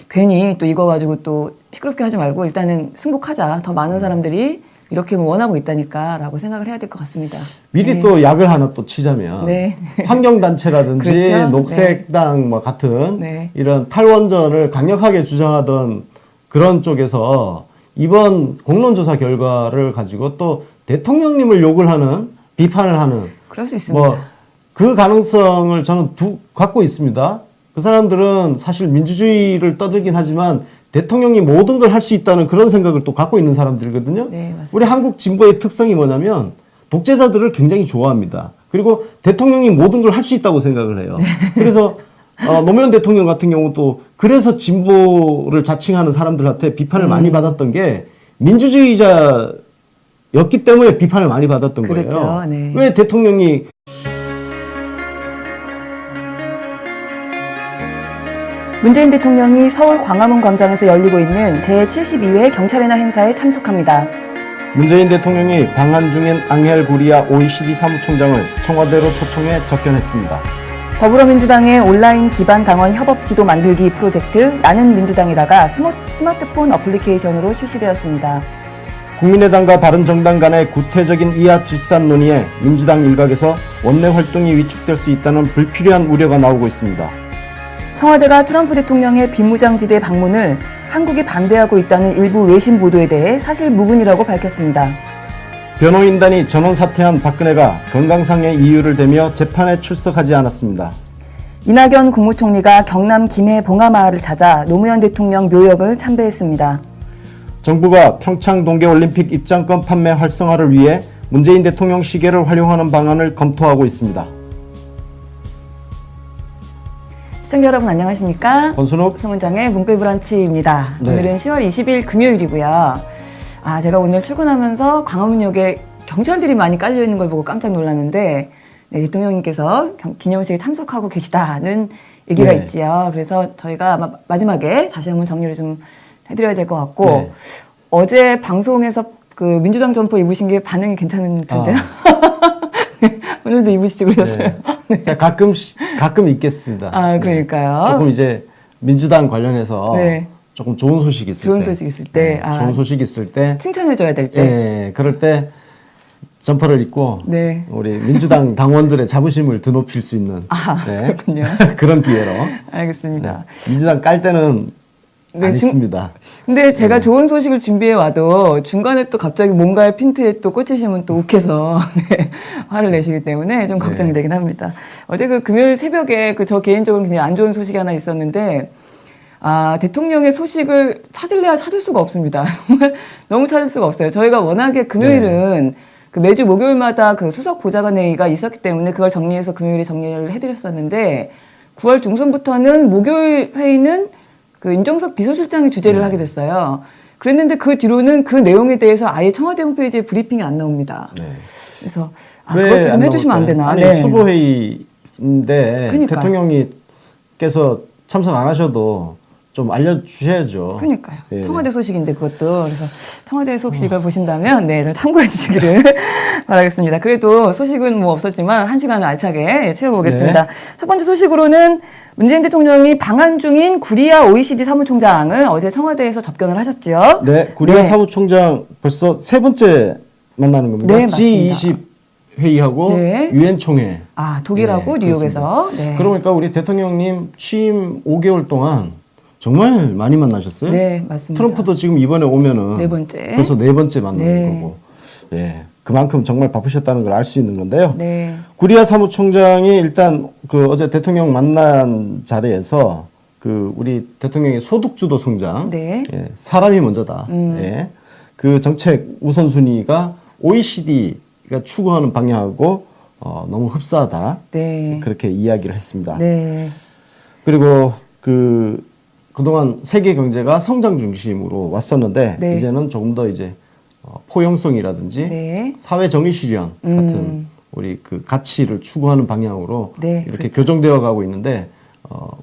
괜히 또 이거 가지고 또 시끄럽게 하지 말고 일단은 승복하자. 더 많은 사람들이 이렇게 원하고 있다니까라고 생각을 해야 될 것 같습니다. 미리 네. 또 약을 하나 또 치자면 네. 환경단체라든지 그렇죠? 녹색당 같은 네. 이런 탈원전을 강력하게 주장하던 그런 쪽에서 이번 공론조사 결과를 가지고 또 대통령님을 욕을 하는 비판을 하는 그럴 수 있습니다. 그 가능성을 저는 갖고 있습니다. 그 사람들은 사실 민주주의를 떠들긴 하지만 대통령이 모든 걸 할 수 있다는 그런 생각을 또 갖고 있는 사람들이거든요. 네, 맞습니다. 우리 한국 진보의 특성이 뭐냐면 독재자들을 굉장히 좋아합니다. 그리고 대통령이 모든 걸 할 수 있다고 생각을 해요. 그래서 노무현 대통령 같은 경우도 그래서 진보를 자칭하는 사람들한테 비판을 많이 받았던 게 민주주의자였기 때문에 비판을 많이 받았던 그렇죠. 거예요. 네. 왜 대통령이 문재인 대통령이 서울 광화문 광장에서 열리고 있는 제72회 경찰의 날 행사에 참석합니다. 문재인 대통령이 방한 중인 앙헬 구리아 OECD 사무총장을 청와대로 초청해 접견했습니다. 더불어민주당의 온라인 기반 당원 협업 지도 만들기 프로젝트 나는 민주당에다가 스마트폰 어플리케이션으로 출시되었습니다. 국민의당과 바른정당 간의 구태적인 이하 뒷산 논의에 민주당 일각에서 원내 활동이 위축될 수 있다는 불필요한 우려가 나오고 있습니다. 청와대가 트럼프 대통령의 비무장지대 방문을 한국이 반대하고 있다는 일부 외신 보도에 대해 사실 무근이라고 밝혔습니다. 변호인단이 전원 사퇴한 박근혜가 건강상의 이유를 대며 재판에 출석하지 않았습니다. 이낙연 국무총리가 경남 김해 봉하마을을 찾아 노무현 대통령 묘역을 참배했습니다. 정부가 평창 동계올림픽 입장권 판매 활성화를 위해 문재인 대통령 시계를 활용하는 방안을 검토하고 있습니다. 시청자 여러분 안녕하십니까? 권순욱 송은장의 문배브런치입니다. 네. 오늘은 10월 20일 금요일이고요. 제가 오늘 출근하면서 광화문역에 경찰들이 많이 깔려 있는 걸 보고 깜짝 놀랐는데, 네, 대통령님께서 기념식에 참석하고 계시다는 얘기가 네. 있지요. 그래서 저희가 아마 마지막에 다시 한번 정리를 좀 해드려야 될 것 같고, 네. 어제 방송에서 그 민주당 점퍼 입으신 게 반응이 괜찮은 텐데요. 오늘도 입으시지 그러셨어요. 네. 자, 가끔 있겠습니다. 그러니까요. 조금 이제 민주당 관련해서 네. 조금 좋은 소식 있을 좋은 때. 소식 있을 때. 좋은 소식 있을 때. 칭찬해줘야 될 때. 예, 그럴 때 점퍼를 입고 네. 우리 민주당 당원들의 자부심을 드높일 수 있는 그렇군요. 그런 기회로. 알겠습니다. 민주당 깔 때는 네, 안 있습니다. 근데 제가 좋은 소식을 준비해 와도 중간에 또 갑자기 뭔가의 핀트에 또 꽂히시면 또 욱해서 네, 화를 내시기 때문에 좀 걱정이 되긴 합니다. 어제 그 금요일 새벽에 저 개인적으로 굉장히 안 좋은 소식이 하나 있었는데, 대통령의 소식을 찾을래야 찾을 수가 없습니다. 정말 너무 찾을 수가 없어요. 저희가 워낙에 금요일은 그 매주 목요일마다 그 수석 보좌관회의가 있었기 때문에 그걸 정리해서 금요일에 정리를 해드렸었는데, 9월 중순부터는 목요일 회의는 그 임종석 비서실장이 주재를 하게 됐어요. 그랬는데 그 뒤로는 그 내용에 대해서 아예 청와대 홈페이지에 브리핑이 안 나옵니다. 네. 그래서 그것도 좀 해주시면 안 되나? 아니, 네. 수보회의인데 그러니까요. 대통령님께서 참석 안 하셔도 좀 알려주셔야죠. 그러니까요. 예. 청와대 소식인데 그것도. 그래서 청와대에서 혹시 이걸 보신다면 좀 참고해 주시기를 바라겠습니다. 그래도 소식은 뭐 없었지만 한 시간을 알차게 채워보겠습니다. 첫 번째 소식으로는 문재인 대통령이 방한 중인 구리아 OECD 사무총장을 어제 청와대에서 접견을 하셨죠. 네, 구리아 사무총장 벌써 세 번째 만나는 겁니다. 네, 맞습니다. G20 회의하고 유엔 총회. 독일하고 뉴욕에서. 그러니까 우리 대통령님 취임 5개월 동안 정말 많이 만나셨어요? 네, 맞습니다. 트럼프도 지금 이번에 오면은 네 번째. 벌써 네 번째 만나는 거고. 예. 그만큼 정말 바쁘셨다는 걸 알 수 있는 건데요. 네. 구리아 사무총장이 일단 어제 대통령 만난 자리에서 우리 대통령의 소득주도 성장, 네. 예, 사람이 먼저다. 예. 그 정책 우선순위가 OECD가 추구하는 방향하고 너무 흡사하다. 네. 그렇게 이야기를 했습니다. 네. 그리고 그동안 세계 경제가 성장 중심으로 왔었는데 이제는 조금 더 이제 포용성이라든지 사회 정의 실현 같은 우리 그 가치를 추구하는 방향으로 이렇게 교정되어 가고 있는데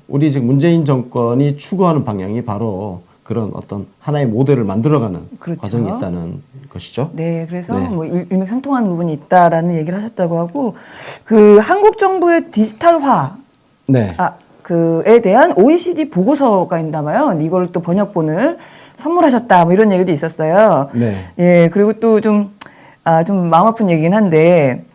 우리 지금 문재인 정권이 추구하는 방향이 바로 그런 어떤 하나의 모델을 만들어가는 과정이 있다는 것이죠. 네, 그래서 뭐 일맥상통하는 부분이 있다라는 얘기를 하셨다고 하고 그 한국 정부의 디지털화 그에 대한 OECD 보고서가 있나 봐요. 이걸 또 번역본을 선물하셨다. 뭐 이런 얘기도 있었어요. 네. 예, 그리고 또 좀 마음 아픈 얘기긴 한데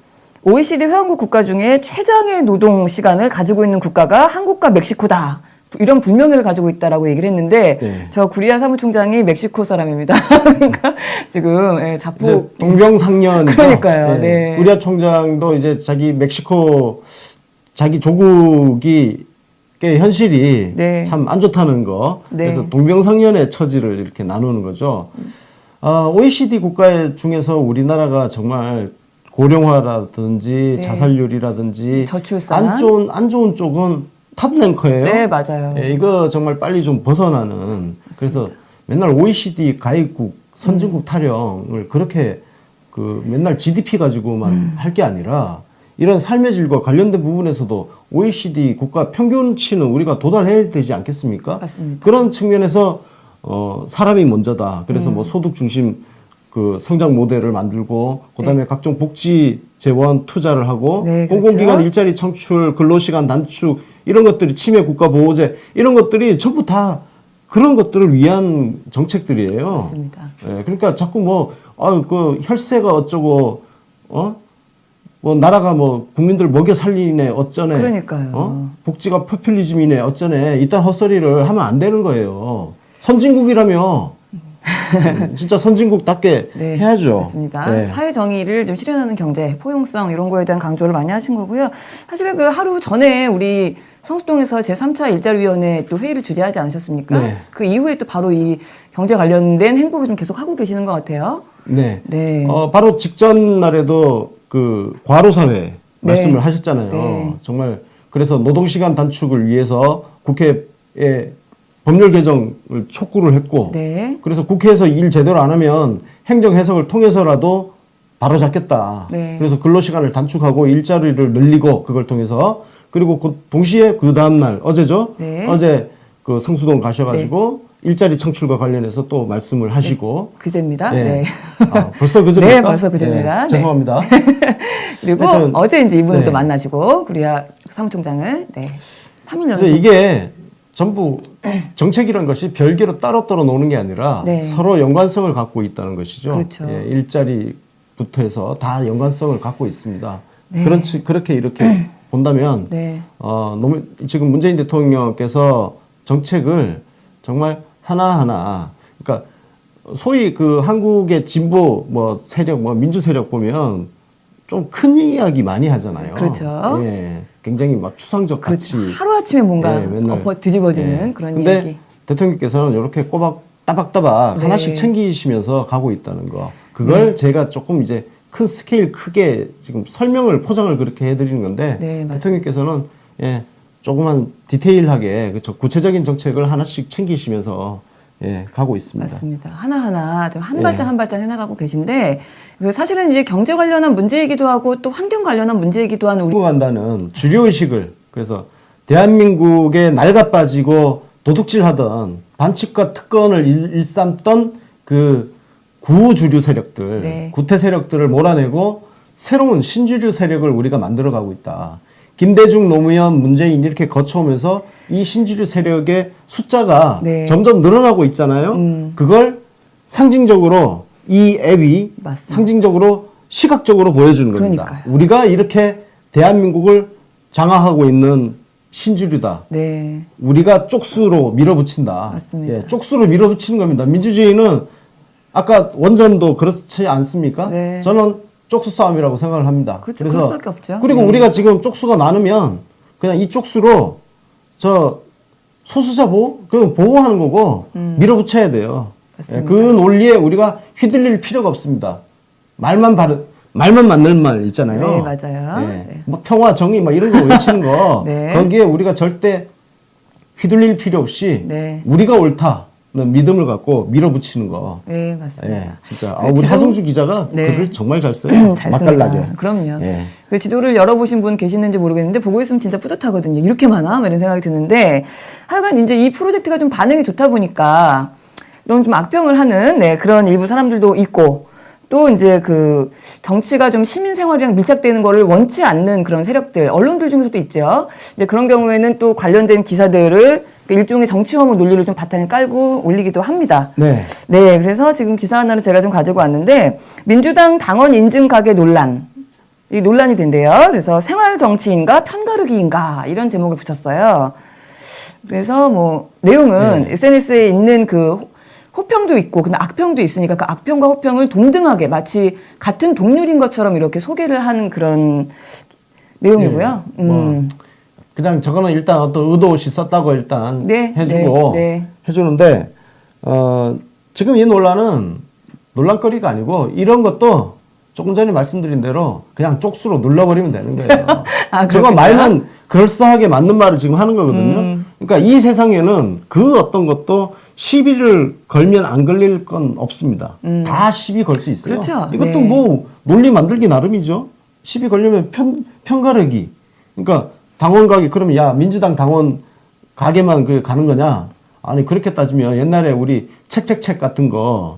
OECD 회원국 국가 중에 최장의 노동 시간을 가지고 있는 국가가 한국과 멕시코다. 이런 불명예를 가지고 있다라고 얘기를 했는데 저 구리아 사무총장이 멕시코 사람입니다. 그러니까 지금 자폭 동병상련이죠. 그러니까요. 네. 구리아 총장도 이제 자기 조국이 현실이 참 안 좋다는 거. 그래서 동병상련의 처지를 이렇게 나누는 거죠. OECD 국가 중에서 우리나라가 정말 고령화라든지 자살률이라든지 저출산 안 좋은 쪽은 탑랭커예요. 네, 맞아요. 예, 이거 정말 빨리 좀 벗어나는. 맞습니다. 그래서 맨날 OECD 가입국 선진국 타령을 그렇게 맨날 GDP 가지고만 할 게 아니라 이런 삶의 질과 관련된 부분에서도 OECD 국가 평균치는 우리가 도달해야 되지 않겠습니까? 맞습니다. 그런 측면에서 사람이 먼저다. 그래서 뭐 소득 중심 성장 모델을 만들고 그다음에 각종 복지 재원 투자를 하고 공공기관 일자리 창출, 근로시간 단축 이런 것들이 치매 국가 보호제 이런 것들이 전부 다 그런 것들을 위한 정책들이에요. 맞습니다. 예, 그러니까 자꾸 혈세가 어쩌고 나라가 국민들 먹여 살리네 어쩌네. 그러니까요. 복지가 포퓰리즘이네 어쩌네. 이딴 헛소리를 하면 안 되는 거예요. 선진국이라며 진짜 선진국답게 해야죠. 맞습니다. 사회 정의를 좀 실현하는 경제, 포용성 이런 거에 대한 강조를 많이 하신 거고요. 사실은 그 하루 전에 우리 성수동에서 제3차 일자리위원회 또 회의를 주재하지 않으셨습니까? 그 이후에 또 바로 이 경제 관련된 행보를 좀 계속 하고 계시는 것 같아요. 네. 바로 직전 날에도 과로사회 말씀을 하셨잖아요. 정말 그래서 노동시간 단축을 위해서 국회에 법률 개정을 촉구를 했고 네. 그래서 국회에서 일 제대로 안 하면 행정 해석을 통해서라도 바로 잡겠다. 네. 그래서 근로시간을 단축하고 일자리를 늘리고 그걸 통해서 그리고 동시에 그 다음날 어제죠. 네. 어제 그 성수동 가셔가지고 일자리 창출과 관련해서 또 말씀을 하시고 그제입니다. 네. 네. 아, 벌써 그제입니까? 네, 벌써 그제입니다. 네. 죄송합니다. 그리고 하여튼, 어제 이제 이분을 네. 또 만나시고 구리아 사무총장을 3일 그래서 연속 이게 전부 정책이라는 것이 별개로 따로따로 노는 게 아니라 네. 서로 연관성을 갖고 있다는 것이죠. 그렇죠. 예, 일자리부터 해서 다 연관성을 갖고 있습니다. 네. 그렇게 이렇게 본다면 네. 너무 지금 문재인 대통령께서 정책을 정말 하나하나 그러니까 소위 그 한국의 진보 뭐 세력 뭐 민주 세력 보면 좀 큰 이야기 많이 하잖아요. 그렇죠. 예. 굉장히 막 추상적 가치. 그렇죠. 하루아침에 뭔가 예, 맨날. 뒤집어지는 예. 그런 근데 이야기. 대통령께서는 이렇게 따박따박 네. 하나씩 챙기시면서 가고 있다는 거. 그걸 제가 조금 이제 큰 스케일 크게 지금 설명을 포장을 그렇게 해드리는 건데 네, 맞습니다. 대통령께서는 예, 조그만 디테일하게 그렇죠. 구체적인 정책을 하나씩 챙기시면서 예, 가고 있습니다. 맞습니다. 하나하나 좀 한 예. 발짝 한 발짝 해나가고 계신데 그 사실은 이제 경제 관련한 문제이기도 하고 또 환경 관련한 문제이기도 한 우리 우리가 간다는 주류의식을 그래서 대한민국에 낡아빠지고 도둑질하던 반칙과 특권을 일삼던 그 구주류 세력들, 네. 구태 세력들을 몰아내고 새로운 신주류 세력을 우리가 만들어가고 있다. 김대중, 노무현, 문재인 이렇게 거쳐오면서 이 신주류 세력의 숫자가 네. 점점 늘어나고 있잖아요. 그걸 상징적으로 이 앱이 맞습니다. 상징적으로 시각적으로 보여주는 겁니다. 그러니까요. 우리가 이렇게 대한민국을 장악하고 있는 신주류다. 네. 우리가 쪽수로 밀어붙인다. 맞습니다. 예, 쪽수로 밀어붙이는 겁니다. 민주주의는 아까 원전도 그렇지 않습니까? 네. 저는 쪽수 싸움이라고 생각을 합니다. 그렇죠. 그럴 수밖에 없죠. 그리고 네. 우리가 지금 쪽수가 많으면 그냥 이 쪽수로 저 소수자 보호하는 거고 밀어붙여야 돼요. 예, 맞습니다. 그 논리에 우리가 휘둘릴 필요가 없습니다. 말만 맞는 말 있잖아요. 네, 맞아요. 예, 네. 뭐 평화, 정의 막 이런 거 외치는 거 네. 거기에 우리가 절대 휘둘릴 필요 없이 네. 우리가 옳다는 믿음을 갖고 밀어붙이는 거. 네, 맞습니다. 예, 진짜 그 우리 지도- 하성주 기자가 네. 글을 정말 잘 써요. 잘 맛깔나게. 씁니다. 그럼요. 예. 그 지도를 열어보신 분 계시는지 모르겠는데 보고 있으면 진짜 뿌듯하거든요. 이렇게 많아? 막 이런 생각이 드는데 하여간 이제 이 프로젝트가 좀 반응이 좋다 보니까 너무 좀 악평을 하는 네, 그런 일부 사람들도 있고 또 이제 그 정치가 좀 시민 생활이랑 밀착되는 거를 원치 않는 그런 세력들, 언론들 중에서도 있죠. 이제 그런 경우에는 또 관련된 기사들을 일종의 정치 혐오 논리를 좀 바탕에 깔고 올리기도 합니다. 네. 네, 그래서 지금 기사 하나를 제가 좀 가지고 왔는데 민주당 당원 인증 가계 논란. 이 논란이 된대요. 그래서 생활 정치인가 편가르기인가 이런 제목을 붙였어요. 그래서 뭐 내용은 네. SNS에 있는 그 호평도 있고 근데 악평도 있으니까 그 악평과 호평을 동등하게 마치 같은 동률인 것처럼 이렇게 소개를 하는 그런 내용이고요. 네. 뭐 그냥 저거는 일단 어떤 의도 없이 썼다고 일단 네, 해주고 네, 네. 해주는데 지금 이 논란은 논란거리가 아니고 이런 것도 조금 전에 말씀드린 대로 그냥 쪽수로 눌러버리면 되는 거예요. 아, 저거 그렇겠죠? 말만 그럴싸하게 맞는 말을 지금 하는 거거든요. 그러니까 이 세상에는 그 어떤 것도 시비를 걸면 안 걸릴 건 없습니다. 다 시비 걸 수 있어요. 그렇죠. 이것도 네. 뭐 논리 만들기 나름이죠. 시비 걸려면 편가르기. 그러니까 당원 가기 그러면 야 민주당 당원 가게만 그 가는 거냐? 아니 그렇게 따지면 옛날에 우리 책책책 같은 거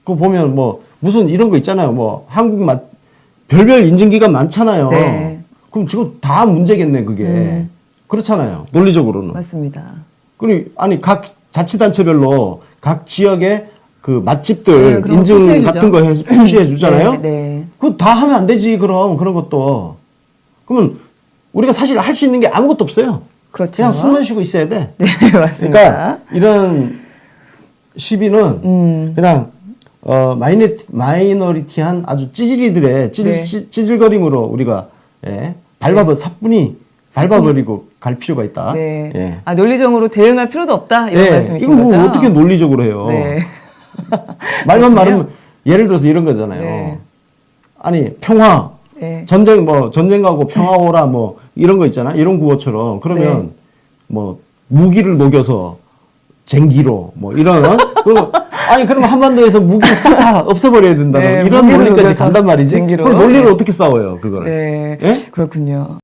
그거 보면 뭐 무슨 이런 거 있잖아요. 뭐 한국 별별 인증기관 많잖아요. 네. 그럼 지금 다 문제겠네 그게. 그렇잖아요. 논리적으로는. 맞습니다. 그리고 아니 각 자치단체별로 각 지역의 그 맛집들 네, 그런 거 인증 표시해주죠. 같은 거 표시해 주잖아요. 네, 네. 그거 다 하면 안 되지 그럼 그런 것도. 그러면 우리가 사실 할 수 있는 게 아무것도 없어요. 그렇죠. 그냥 숨만 쉬고 있어야 돼. 네, 맞습니다. 그러니까 이런 시비는 그냥 마이너리티한 아주 찌질이들의 네. 찌질거림으로 우리가 사뿐히 밟아버리고 갈 필요가 있다. 네. 예. 아, 논리적으로 대응할 필요도 없다 이런 네, 말씀이신 이거 거죠? 뭐 어떻게 논리적으로 해요? 네. 말만 그래요? 말하면 예를 들어서 이런 거잖아요. 네. 아니 평화, 네. 전쟁 가고 평화 오라 뭐 이런 거 있잖아. 이런 구호처럼 그러면 네. 뭐 무기를 녹여서 쟁기로 뭐 이런 아니 그러면 한반도에서 무기 다 없애버려야 된다는 네, 이런 무기를 논리까지 녹여서 간단 말이지. 쟁기로. 그럼 논리를 네. 어떻게 싸워요 그거를? 네, 예? 그렇군요.